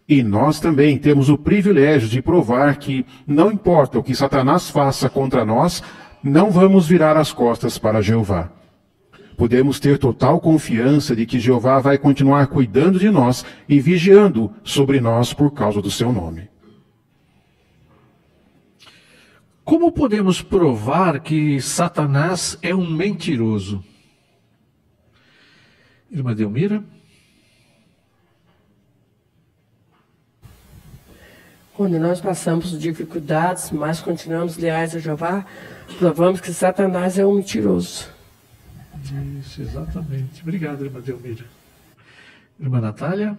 E nós também temos o privilégio de provar que, não importa o que Satanás faça contra nós, não vamos virar as costas para Jeová. Podemos ter total confiança de que Jeová vai continuar cuidando de nós e vigiando sobre nós por causa do seu nome. Como podemos provar que Satanás é um mentiroso? Irmã Delmira? Quando nós passamos por dificuldades, mas continuamos leais a Jeová, provamos que Satanás é um mentiroso. Isso, exatamente. Obrigado, irmã Delmira. Irmã Natália?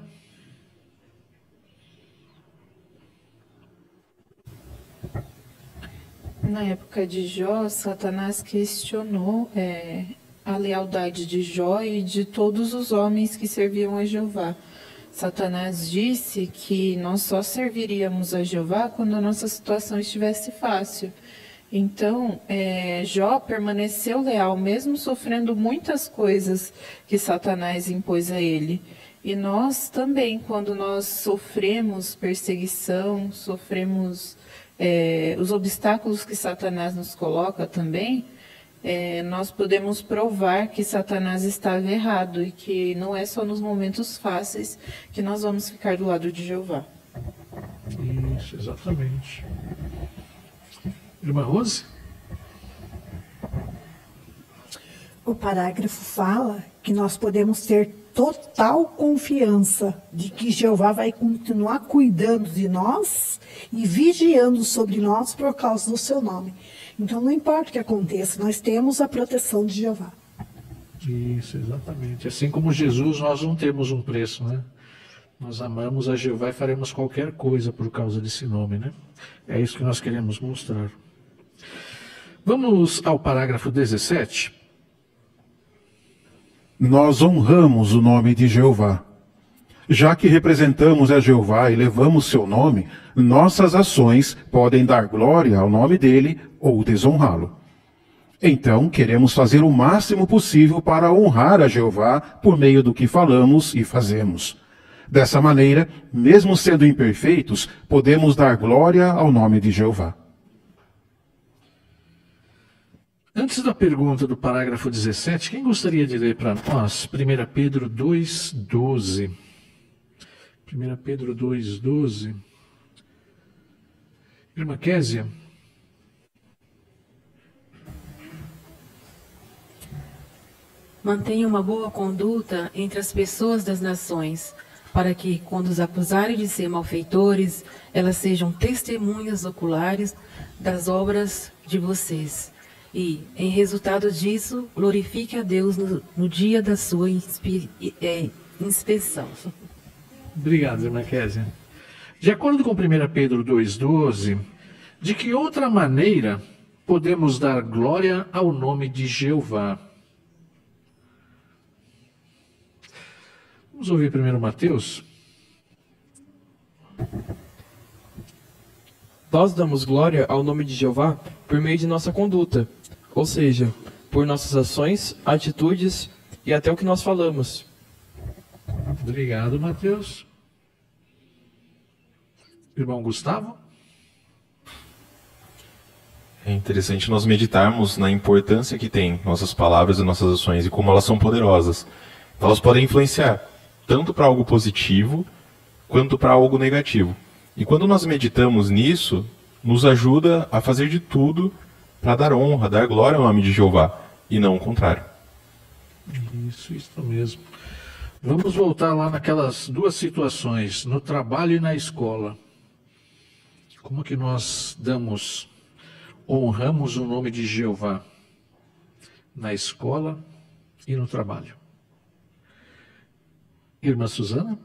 Na época de Jó, Satanás questionou a lealdade de Jó e de todos os homens que serviam a Jeová. Satanás disse que nós só serviríamos a Jeová quando a nossa situação estivesse fácil. Então, Jó permaneceu leal, mesmo sofrendo muitas coisas que Satanás impôs a ele. E nós também, quando nós sofremos perseguição, sofremos os obstáculos que Satanás nos coloca também, nós podemos provar que Satanás estava errado e que não é só nos momentos fáceis que nós vamos ficar do lado de Jeová. Isso, exatamente. Irmã Rose? O parágrafo fala que nós podemos ter total confiança de que Jeová vai continuar cuidando de nós e vigiando sobre nós por causa do seu nome. Então, não importa o que aconteça, nós temos a proteção de Jeová. Isso, exatamente. Assim como Jesus, nós não temos um preço, né? Nós amamos a Jeová e faremos qualquer coisa por causa desse nome, né? É isso que nós queremos mostrar. Vamos ao parágrafo 17. Nós honramos o nome de Jeová. Já que representamos a Jeová e levamos seu nome, nossas ações podem dar glória ao nome dele ou desonrá-lo. Então, queremos fazer o máximo possível para honrar a Jeová por meio do que falamos e fazemos. Dessa maneira, mesmo sendo imperfeitos, podemos dar glória ao nome de Jeová. Antes da pergunta do parágrafo 17, quem gostaria de ler para nós 1 Pedro 2,12? 1 Pedro 2,12. Irmã Késia? Mantenha uma boa conduta entre as pessoas das nações, para que, quando os acusarem de ser malfeitores, elas sejam testemunhas oculares das obras de vocês. E, em resultado disso, glorifique a Deus no dia da sua inspeção. Obrigado, irmã Kézia. De acordo com 1 Pedro 2,12, de que outra maneira podemos dar glória ao nome de Jeová? Vamos ouvir primeiro Mateus. Nós damos glória ao nome de Jeová por meio de nossa conduta, ou seja, por nossas ações, atitudes e até o que nós falamos. Obrigado, Mateus. Irmão Gustavo? É interessante nós meditarmos na importância que tem nossas palavras e nossas ações e como elas são poderosas. Elas podem influenciar tanto para algo positivo quanto para algo negativo. E quando nós meditamos nisso, nos ajuda a fazer de tudo para dar honra, dar glória ao nome de Jeová, e não o contrário. Isso mesmo. Vamos voltar lá naquelas duas situações, no trabalho e na escola. Como que nós honramos o nome de Jeová na escola e no trabalho? Irmã Suzana?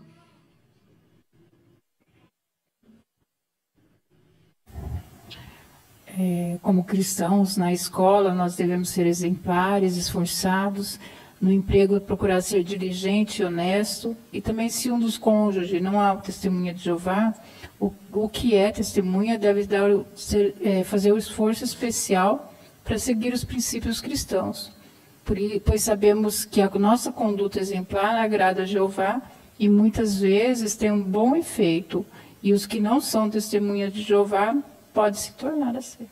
Como cristãos, na escola, nós devemos ser exemplares, esforçados. No emprego, procurar ser diligente e honesto. E também, se um dos cônjuges não há testemunha de Jeová, o que é testemunha deve fazer o esforço especial para seguir os princípios cristãos. Pois sabemos que a nossa conduta exemplar agrada a Jeová e muitas vezes tem um bom efeito. E os que não são testemunhas de Jeová podem se tornar assim.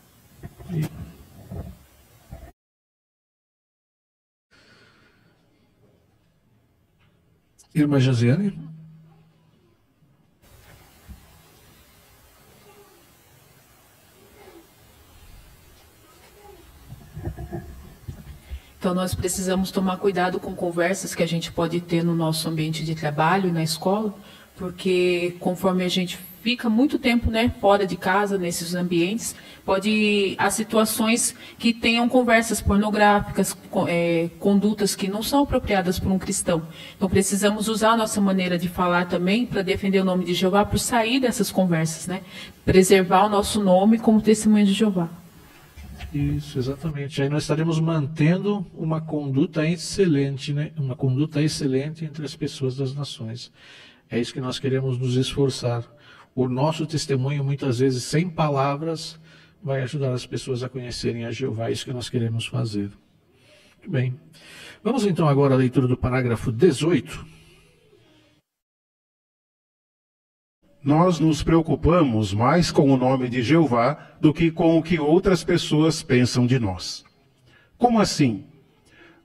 Irmã Josiane? Então, nós precisamos tomar cuidado com conversas que a gente pode ter no nosso ambiente de trabalho e na escola, porque conforme a gente fica muito tempo, fora de casa, nesses ambientes, há situações que tenham conversas pornográficas, condutas que não são apropriadas por um cristão. Então, precisamos usar a nossa maneira de falar também para defender o nome de Jeová, por sair dessas conversas, preservar o nosso nome como testemunha de Jeová. Isso, exatamente. Aí nós estaremos mantendo uma conduta excelente, uma conduta excelente entre as pessoas das nações. É isso que nós queremos nos esforçar. O nosso testemunho, muitas vezes, sem palavras, vai ajudar as pessoas a conhecerem a Jeová. É isso que nós queremos fazer. Muito bem. Vamos então agora à leitura do parágrafo 18. Nós nos preocupamos mais com o nome de Jeová do que com o que outras pessoas pensam de nós. Como assim?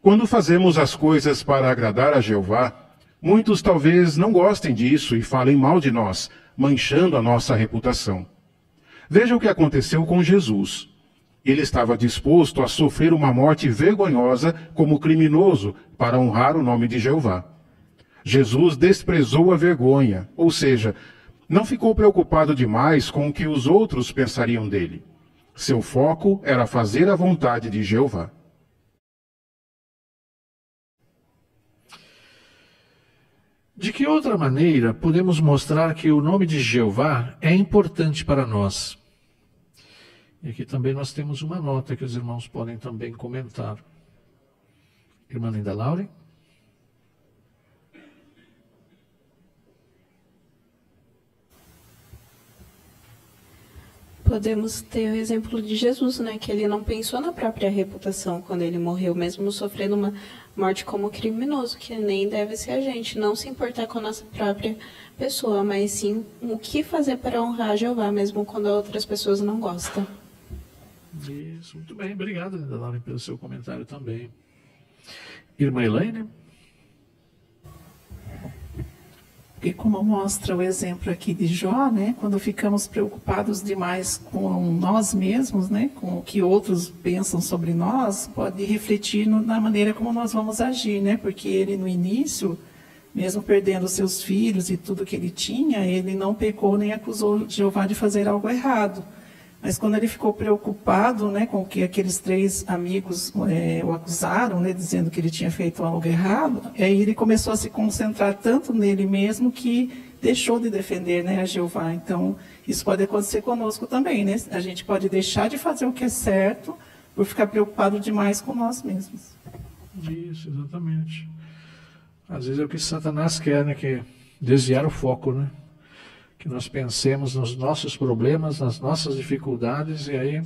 Quando fazemos as coisas para agradar a Jeová, muitos talvez não gostem disso e falem mal de nós, manchando a nossa reputação. Veja o que aconteceu com Jesus. Ele estava disposto a sofrer uma morte vergonhosa como criminoso para honrar o nome de Jeová. Jesus desprezou a vergonha, ou seja, não ficou preocupado demais com o que os outros pensariam dele. Seu foco era fazer a vontade de Jeová. De que outra maneira podemos mostrar que o nome de Jeová é importante para nós? E aqui também nós temos uma nota que os irmãos podem também comentar. Irmã Linda Laure? Podemos ter o exemplo de Jesus, que ele não pensou na própria reputação quando ele morreu, mesmo sofrendo uma morte como criminoso, que nem deve ser a gente, não se importar com a nossa própria pessoa, mas sim o que fazer para honrar Jeová, mesmo quando outras pessoas não gostam. Isso, muito bem, obrigado, Linda Laure, pelo seu comentário também. Irmã Elaine? Porque como mostra o exemplo aqui de Jó, né, quando ficamos preocupados demais com nós mesmos, né, com o que outros pensam sobre nós, pode refletir na maneira como nós vamos agir, né, porque ele no início, mesmo perdendo seus filhos e tudo que ele tinha, ele não pecou nem acusou Jeová de fazer algo errado. Mas quando ele ficou preocupado, né, com que aqueles 3 amigos o acusaram, né, dizendo que ele tinha feito algo errado, aí ele começou a se concentrar tanto nele mesmo que deixou de defender, né, a Jeová. Então, isso pode acontecer conosco também, né? A gente pode deixar de fazer o que é certo por ficar preocupado demais com nós mesmos. Isso, exatamente. Às vezes é o que Satanás quer, né, que desviar o foco, né? Que nós pensemos nos nossos problemas, nas nossas dificuldades, e aí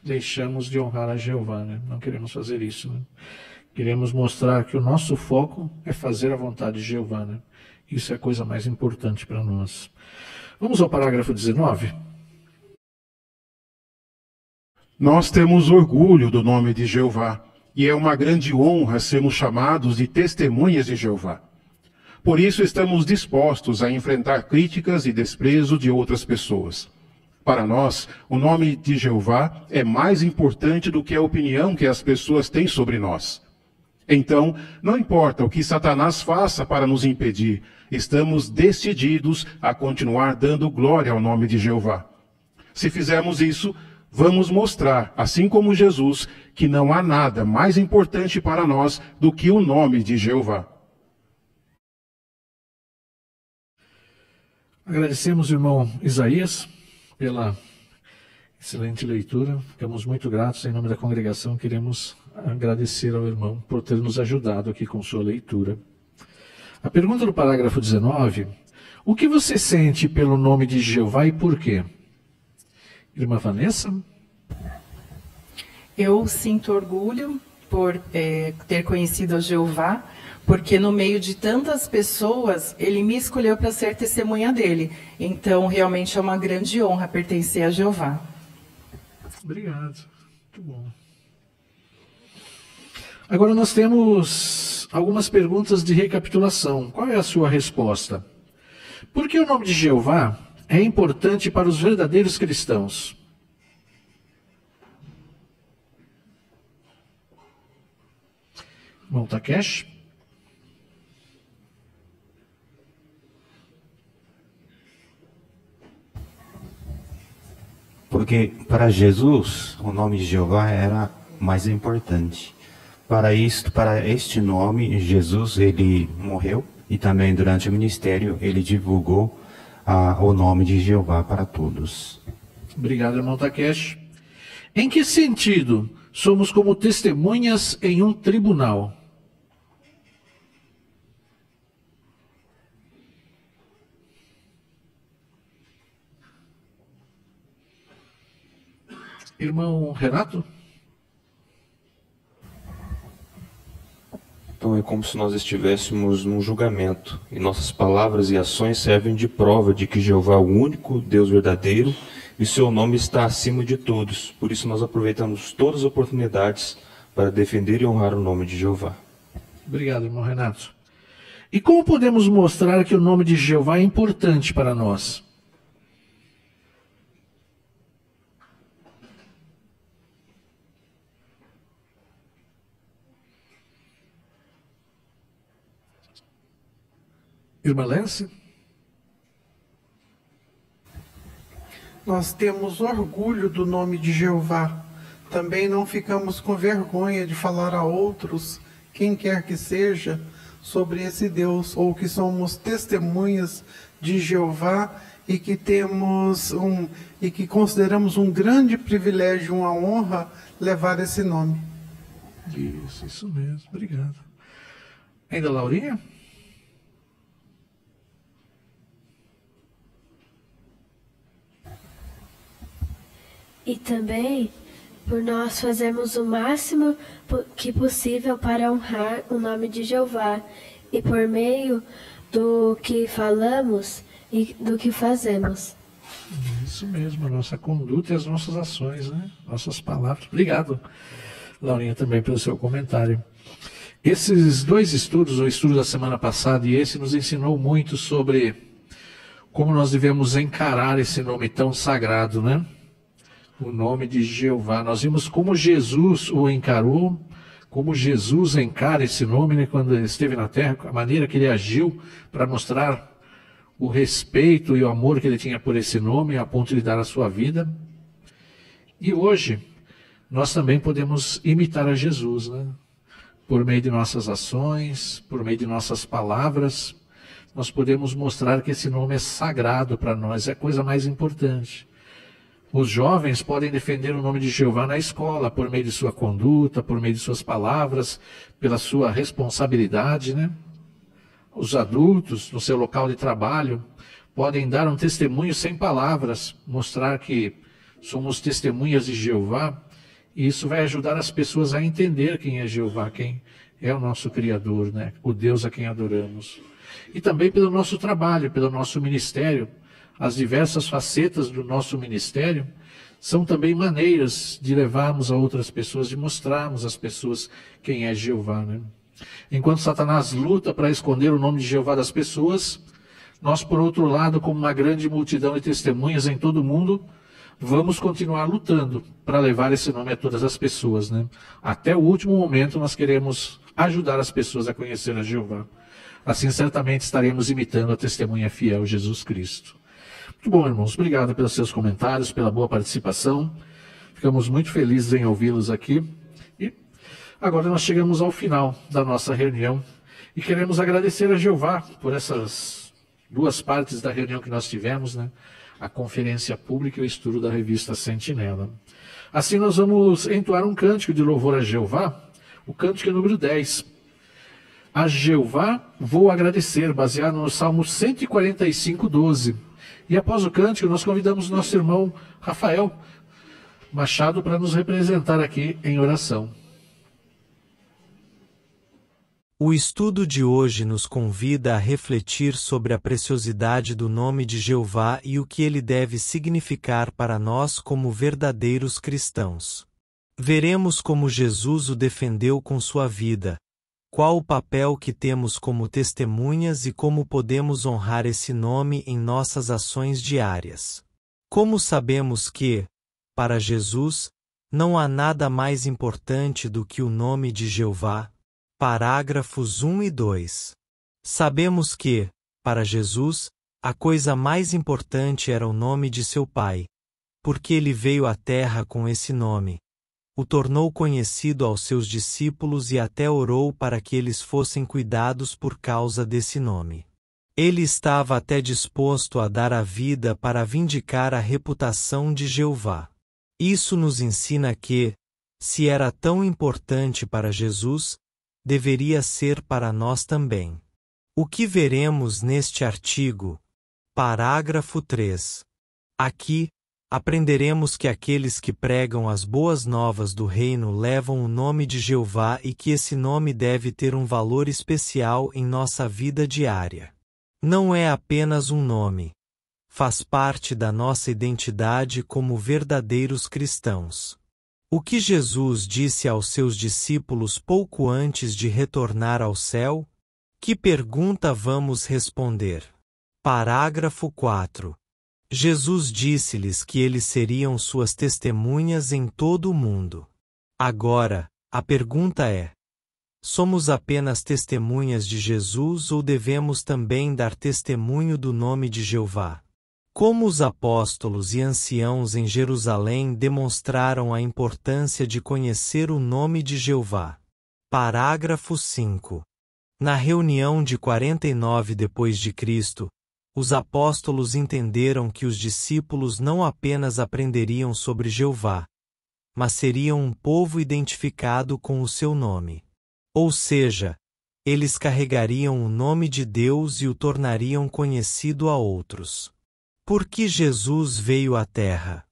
deixamos de honrar a Jeová, né? Não queremos fazer isso, né? Queremos mostrar que o nosso foco é fazer a vontade de Jeová, né? Isso é a coisa mais importante para nós. Vamos ao parágrafo 19. Nós temos orgulho do nome de Jeová, e é uma grande honra sermos chamados de testemunhas de Jeová. Por isso estamos dispostos a enfrentar críticas e desprezo de outras pessoas. Para nós, o nome de Jeová é mais importante do que a opinião que as pessoas têm sobre nós. Então, não importa o que Satanás faça para nos impedir, estamos decididos a continuar dando glória ao nome de Jeová. Se fizermos isso, vamos mostrar, assim como Jesus, que não há nada mais importante para nós do que o nome de Jeová. Agradecemos o irmão Isaías pela excelente leitura. Ficamos muito gratos. Em nome da congregação, queremos agradecer ao irmão por ter nos ajudado aqui com sua leitura. A pergunta do parágrafo 19: o que você sente pelo nome de Jeová e por quê? Irmã Vanessa? Eu sinto orgulho por ter conhecido a Jeová, porque no meio de tantas pessoas, ele me escolheu para ser testemunha dele. Então, realmente é uma grande honra pertencer a Jeová. Obrigado. Muito bom. Agora nós temos algumas perguntas de recapitulação. Qual é a sua resposta? Por que o nome de Jeová é importante para os verdadeiros cristãos? Irmão Takeshi? Porque para Jesus, o nome de Jeová era mais importante. Para este nome, Jesus ele morreu e também durante o ministério ele divulgou o nome de Jeová para todos. Obrigado, irmão Takeshi. Em que sentido somos como testemunhas em um tribunal? Irmão Renato? Então é como se nós estivéssemos num julgamento, e nossas palavras e ações servem de prova de que Jeová é o único Deus verdadeiro e seu nome está acima de todos. Por isso nós aproveitamos todas as oportunidades para defender e honrar o nome de Jeová. Obrigado, irmão Renato. E como podemos mostrar que o nome de Jeová é importante para nós? Irmã Lence? Nós temos orgulho do nome de Jeová. Também não ficamos com vergonha de falar a outros, quem quer que seja, sobre esse Deus, ou que somos testemunhas de Jeová e que e que consideramos um grande privilégio, uma honra levar esse nome. Isso mesmo. Obrigado. Ainda Laurinha? E também por nós fazermos o máximo que possível para honrar o nome de Jeová, e por meio do que falamos e do que fazemos. Isso mesmo, a nossa conduta e as nossas ações, né? Nossas palavras. Obrigado, Laurinha, também pelo seu comentário. Esses dois estudos, o estudo da semana passada e esse, nos ensinou muito sobre como nós devemos encarar esse nome tão sagrado, né? O nome de Jeová. Nós vimos como Jesus o encarou, como Jesus encara esse nome, né, quando ele esteve na terra, a maneira que ele agiu para mostrar o respeito e o amor que ele tinha por esse nome, a ponto de dar a sua vida. E hoje, nós também podemos imitar a Jesus, né? Por meio de nossas ações, por meio de nossas palavras, nós podemos mostrar que esse nome é sagrado para nós, é a coisa mais importante. Os jovens podem defender o nome de Jeová na escola, por meio de sua conduta, por meio de suas palavras, pela sua responsabilidade, né? Os adultos, no seu local de trabalho, podem dar um testemunho sem palavras, mostrar que somos testemunhas de Jeová, e isso vai ajudar as pessoas a entender quem é Jeová, quem é o nosso Criador, né? O Deus a quem adoramos. E também pelo nosso trabalho, pelo nosso ministério. As diversas facetas do nosso ministério são também maneiras de levarmos a outras pessoas, de mostrarmos às pessoas quem é Jeová, né? Enquanto Satanás luta para esconder o nome de Jeová das pessoas, nós, por outro lado, como uma grande multidão de testemunhas em todo o mundo, vamos continuar lutando para levar esse nome a todas as pessoas, né? Até o último momento nós queremos ajudar as pessoas a conhecer a Jeová. Assim certamente estaremos imitando a testemunha fiel Jesus Cristo. Muito bom, irmãos. Obrigado pelos seus comentários, pela boa participação. Ficamos muito felizes em ouvi-los aqui. E agora nós chegamos ao final da nossa reunião e queremos agradecer a Jeová por essas duas partes da reunião que nós tivemos, né? A conferência pública e o estudo da revista Sentinela. Assim nós vamos entoar um cântico de louvor a Jeová, o cântico número 10. A Jeová vou agradecer, baseado no Salmo 145, 12. E após o cântico nós convidamos nosso irmão Rafael Machado para nos representar aqui em oração. O estudo de hoje nos convida a refletir sobre a preciosidade do nome de Jeová e o que ele deve significar para nós como verdadeiros cristãos. Veremos como Jesus o defendeu com sua vida, qual o papel que temos como testemunhas e como podemos honrar esse nome em nossas ações diárias. Como sabemos que, para Jesus, não há nada mais importante do que o nome de Jeová. Parágrafos 1 e 2. Sabemos que, para Jesus, a coisa mais importante era o nome de seu Pai, porque ele veio à terra com esse nome, o tornou conhecido aos seus discípulos e até orou para que eles fossem cuidados por causa desse nome. Ele estava até disposto a dar a vida para vindicar a reputação de Jeová. Isso nos ensina que, se era tão importante para Jesus, deveria ser para nós também. O que veremos neste artigo? Parágrafo 3. Aqui, aprenderemos que aqueles que pregam as boas novas do reino levam o nome de Jeová e que esse nome deve ter um valor especial em nossa vida diária. Não é apenas um nome. Faz parte da nossa identidade como verdadeiros cristãos. O que Jesus disse aos seus discípulos pouco antes de retornar ao céu? Que pergunta vamos responder? Parágrafo 4. Jesus disse-lhes que eles seriam suas testemunhas em todo o mundo. Agora, a pergunta é: somos apenas testemunhas de Jesus ou devemos também dar testemunho do nome de Jeová? Como os apóstolos e anciãos em Jerusalém demonstraram a importância de conhecer o nome de Jeová? Parágrafo 5. Na reunião de 49 d.C., os apóstolos entenderam que os discípulos não apenas aprenderiam sobre Jeová, mas seriam um povo identificado com o seu nome. Ou seja, eles carregariam o nome de Deus e o tornariam conhecido a outros. Por que Jesus veio à Terra?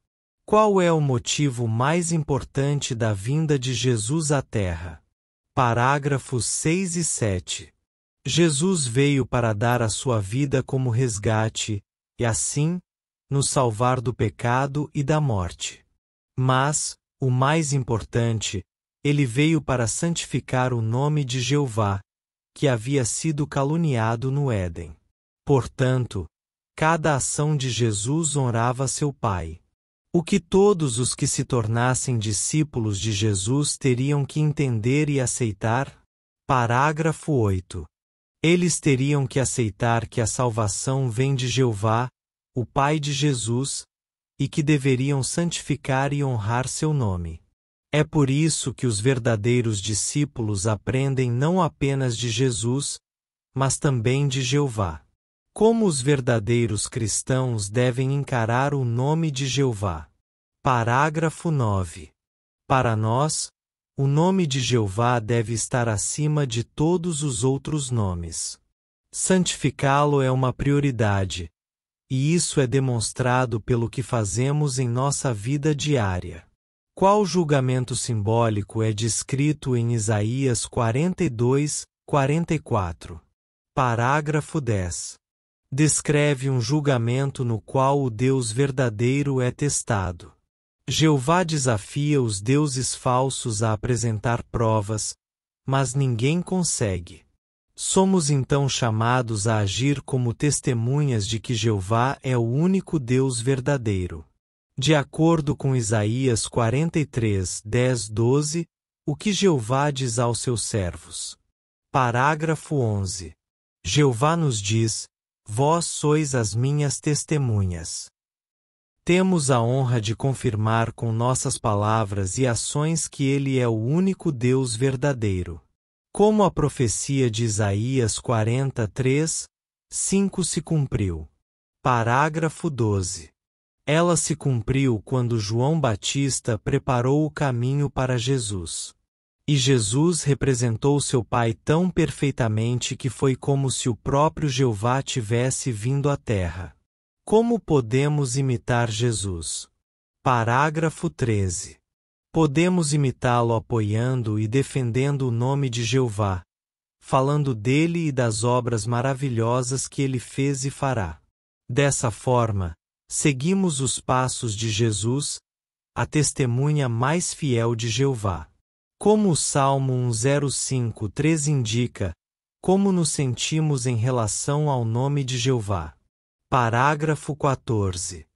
Qual é o motivo mais importante da vinda de Jesus à Terra? Parágrafos 6 e 7. Jesus veio para dar a sua vida como resgate, e assim, nos salvar do pecado e da morte. Mas, o mais importante, Ele veio para santificar o nome de Jeová, que havia sido caluniado no Éden. Portanto, cada ação de Jesus honrava seu Pai. O que todos os que se tornassem discípulos de Jesus teriam que entender e aceitar? Parágrafo 8. Eles teriam que aceitar que a salvação vem de Jeová, o Pai de Jesus, e que deveriam santificar e honrar seu nome. É por isso que os verdadeiros discípulos aprendem não apenas de Jesus, mas também de Jeová. Como os verdadeiros cristãos devem encarar o nome de Jeová? Parágrafo 9. Para nós, o nome de Jeová deve estar acima de todos os outros nomes. Santificá-lo é uma prioridade, e isso é demonstrado pelo que fazemos em nossa vida diária. Qual julgamento simbólico é descrito em Isaías 42, 44? Parágrafo 10. Descreve um julgamento no qual o Deus verdadeiro é testado. Jeová desafia os deuses falsos a apresentar provas, mas ninguém consegue. Somos então chamados a agir como testemunhas de que Jeová é o único Deus verdadeiro. De acordo com Isaías 43, 10, 12, o que Jeová diz aos seus servos? Parágrafo 11. Jeová nos diz: vós sois as minhas testemunhas. Temos a honra de confirmar com nossas palavras e ações que Ele é o único Deus verdadeiro. Como a profecia de Isaías 43, 5 se cumpriu. Parágrafo 12. Ela se cumpriu quando João Batista preparou o caminho para Jesus. E Jesus representou seu Pai tão perfeitamente que foi como se o próprio Jeová tivesse vindo à terra. Como podemos imitar Jesus? Parágrafo 13. Podemos imitá-lo apoiando e defendendo o nome de Jeová, falando dele e das obras maravilhosas que ele fez e fará. Dessa forma, seguimos os passos de Jesus, a testemunha mais fiel de Jeová. Como o Salmo 105:3 indica, como nos sentimos em relação ao nome de Jeová. Parágrafo 14.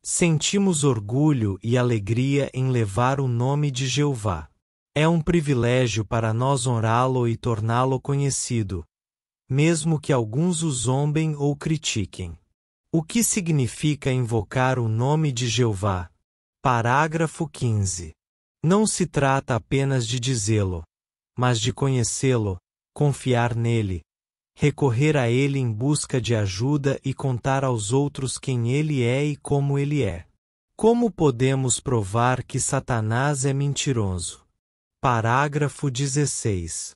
Sentimos orgulho e alegria em levar o nome de Jeová. É um privilégio para nós honrá-lo e torná-lo conhecido, mesmo que alguns o zombem ou critiquem. O que significa invocar o nome de Jeová? Parágrafo 15. Não se trata apenas de dizê-lo, mas de conhecê-lo, confiar nele, recorrer a ele em busca de ajuda e contar aos outros quem ele é e como ele é. Como podemos provar que Satanás é mentiroso? Parágrafo 16.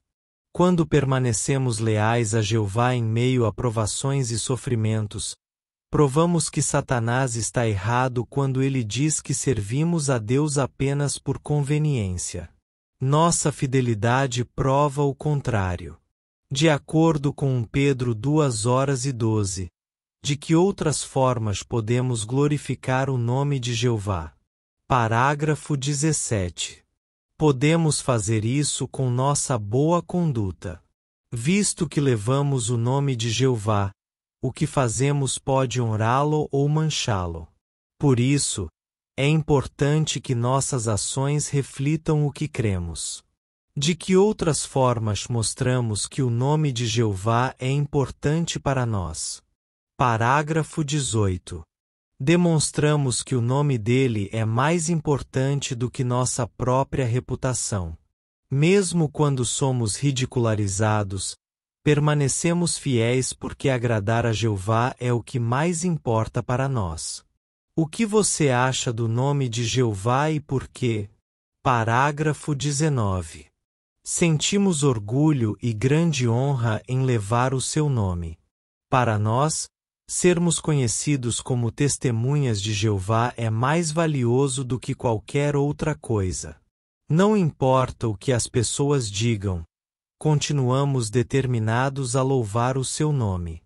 Quando permanecemos leais a Jeová em meio a provações e sofrimentos, provamos que Satanás está errado quando ele diz que servimos a Deus apenas por conveniência. Nossa fidelidade prova o contrário. De acordo com Pedro 2:12, de que outras formas podemos glorificar o nome de Jeová? Parágrafo 17. Podemos fazer isso com nossa boa conduta. Visto que levamos o nome de Jeová, o que fazemos pode honrá-lo ou manchá-lo. Por isso, é importante que nossas ações reflitam o que cremos. De que outras formas mostramos que o nome de Jeová é importante para nós? Parágrafo 18. Demonstramos que o nome dele é mais importante do que nossa própria reputação. Mesmo quando somos ridicularizados, permanecemos fiéis porque agradar a Jeová é o que mais importa para nós. O que você acha do nome de Jeová e por quê? Parágrafo 19. Sentimos orgulho e grande honra em levar o seu nome. Para nós, sermos conhecidos como testemunhas de Jeová é mais valioso do que qualquer outra coisa. Não importa o que as pessoas digam, continuamos determinados a louvar o seu nome.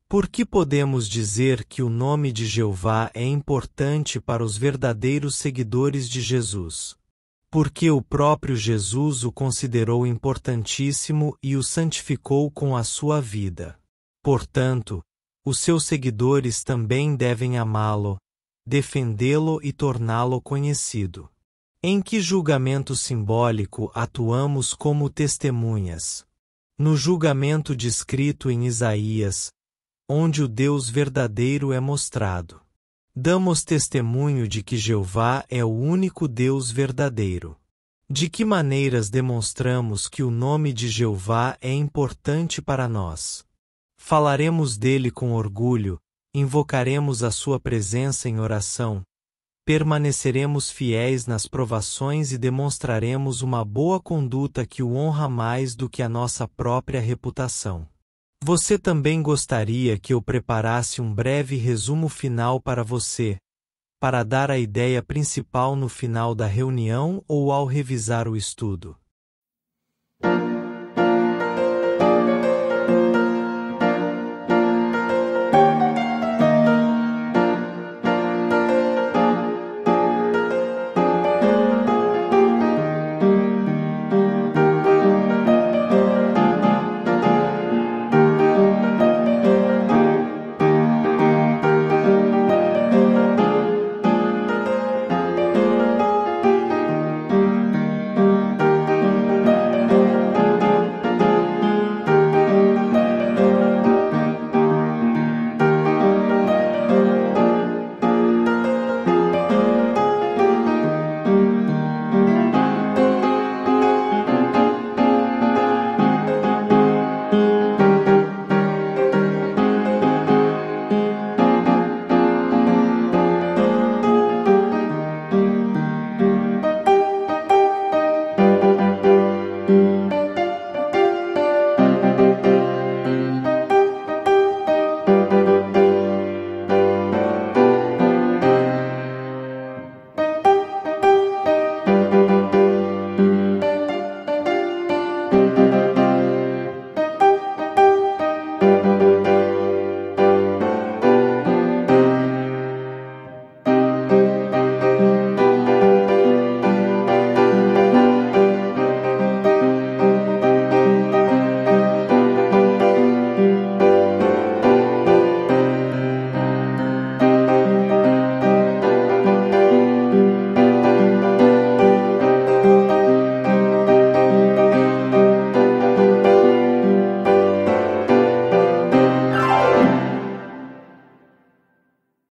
Por que podemos dizer que o nome de Jeová é importante para os verdadeiros seguidores de Jesus? porque o próprio Jesus o considerou importantíssimo e o santificou com a sua vida. Portanto, os seus seguidores também devem amá-lo, defendê-lo e torná-lo conhecido. Em que julgamento simbólico atuamos como testemunhas? No julgamento descrito em Isaías, onde o Deus verdadeiro é mostrado. Damos testemunho de que Jeová é o único Deus verdadeiro. De que maneiras demonstramos que o nome de Jeová é importante para nós? Falaremos dele com orgulho, invocaremos a sua presença em oração, permaneceremos fiéis nas provações e demonstraremos uma boa conduta que o honra mais do que a nossa própria reputação. Você também gostaria que eu preparasse um breve resumo final para você, para dar a ideia principal no final da reunião ou ao revisar o estudo?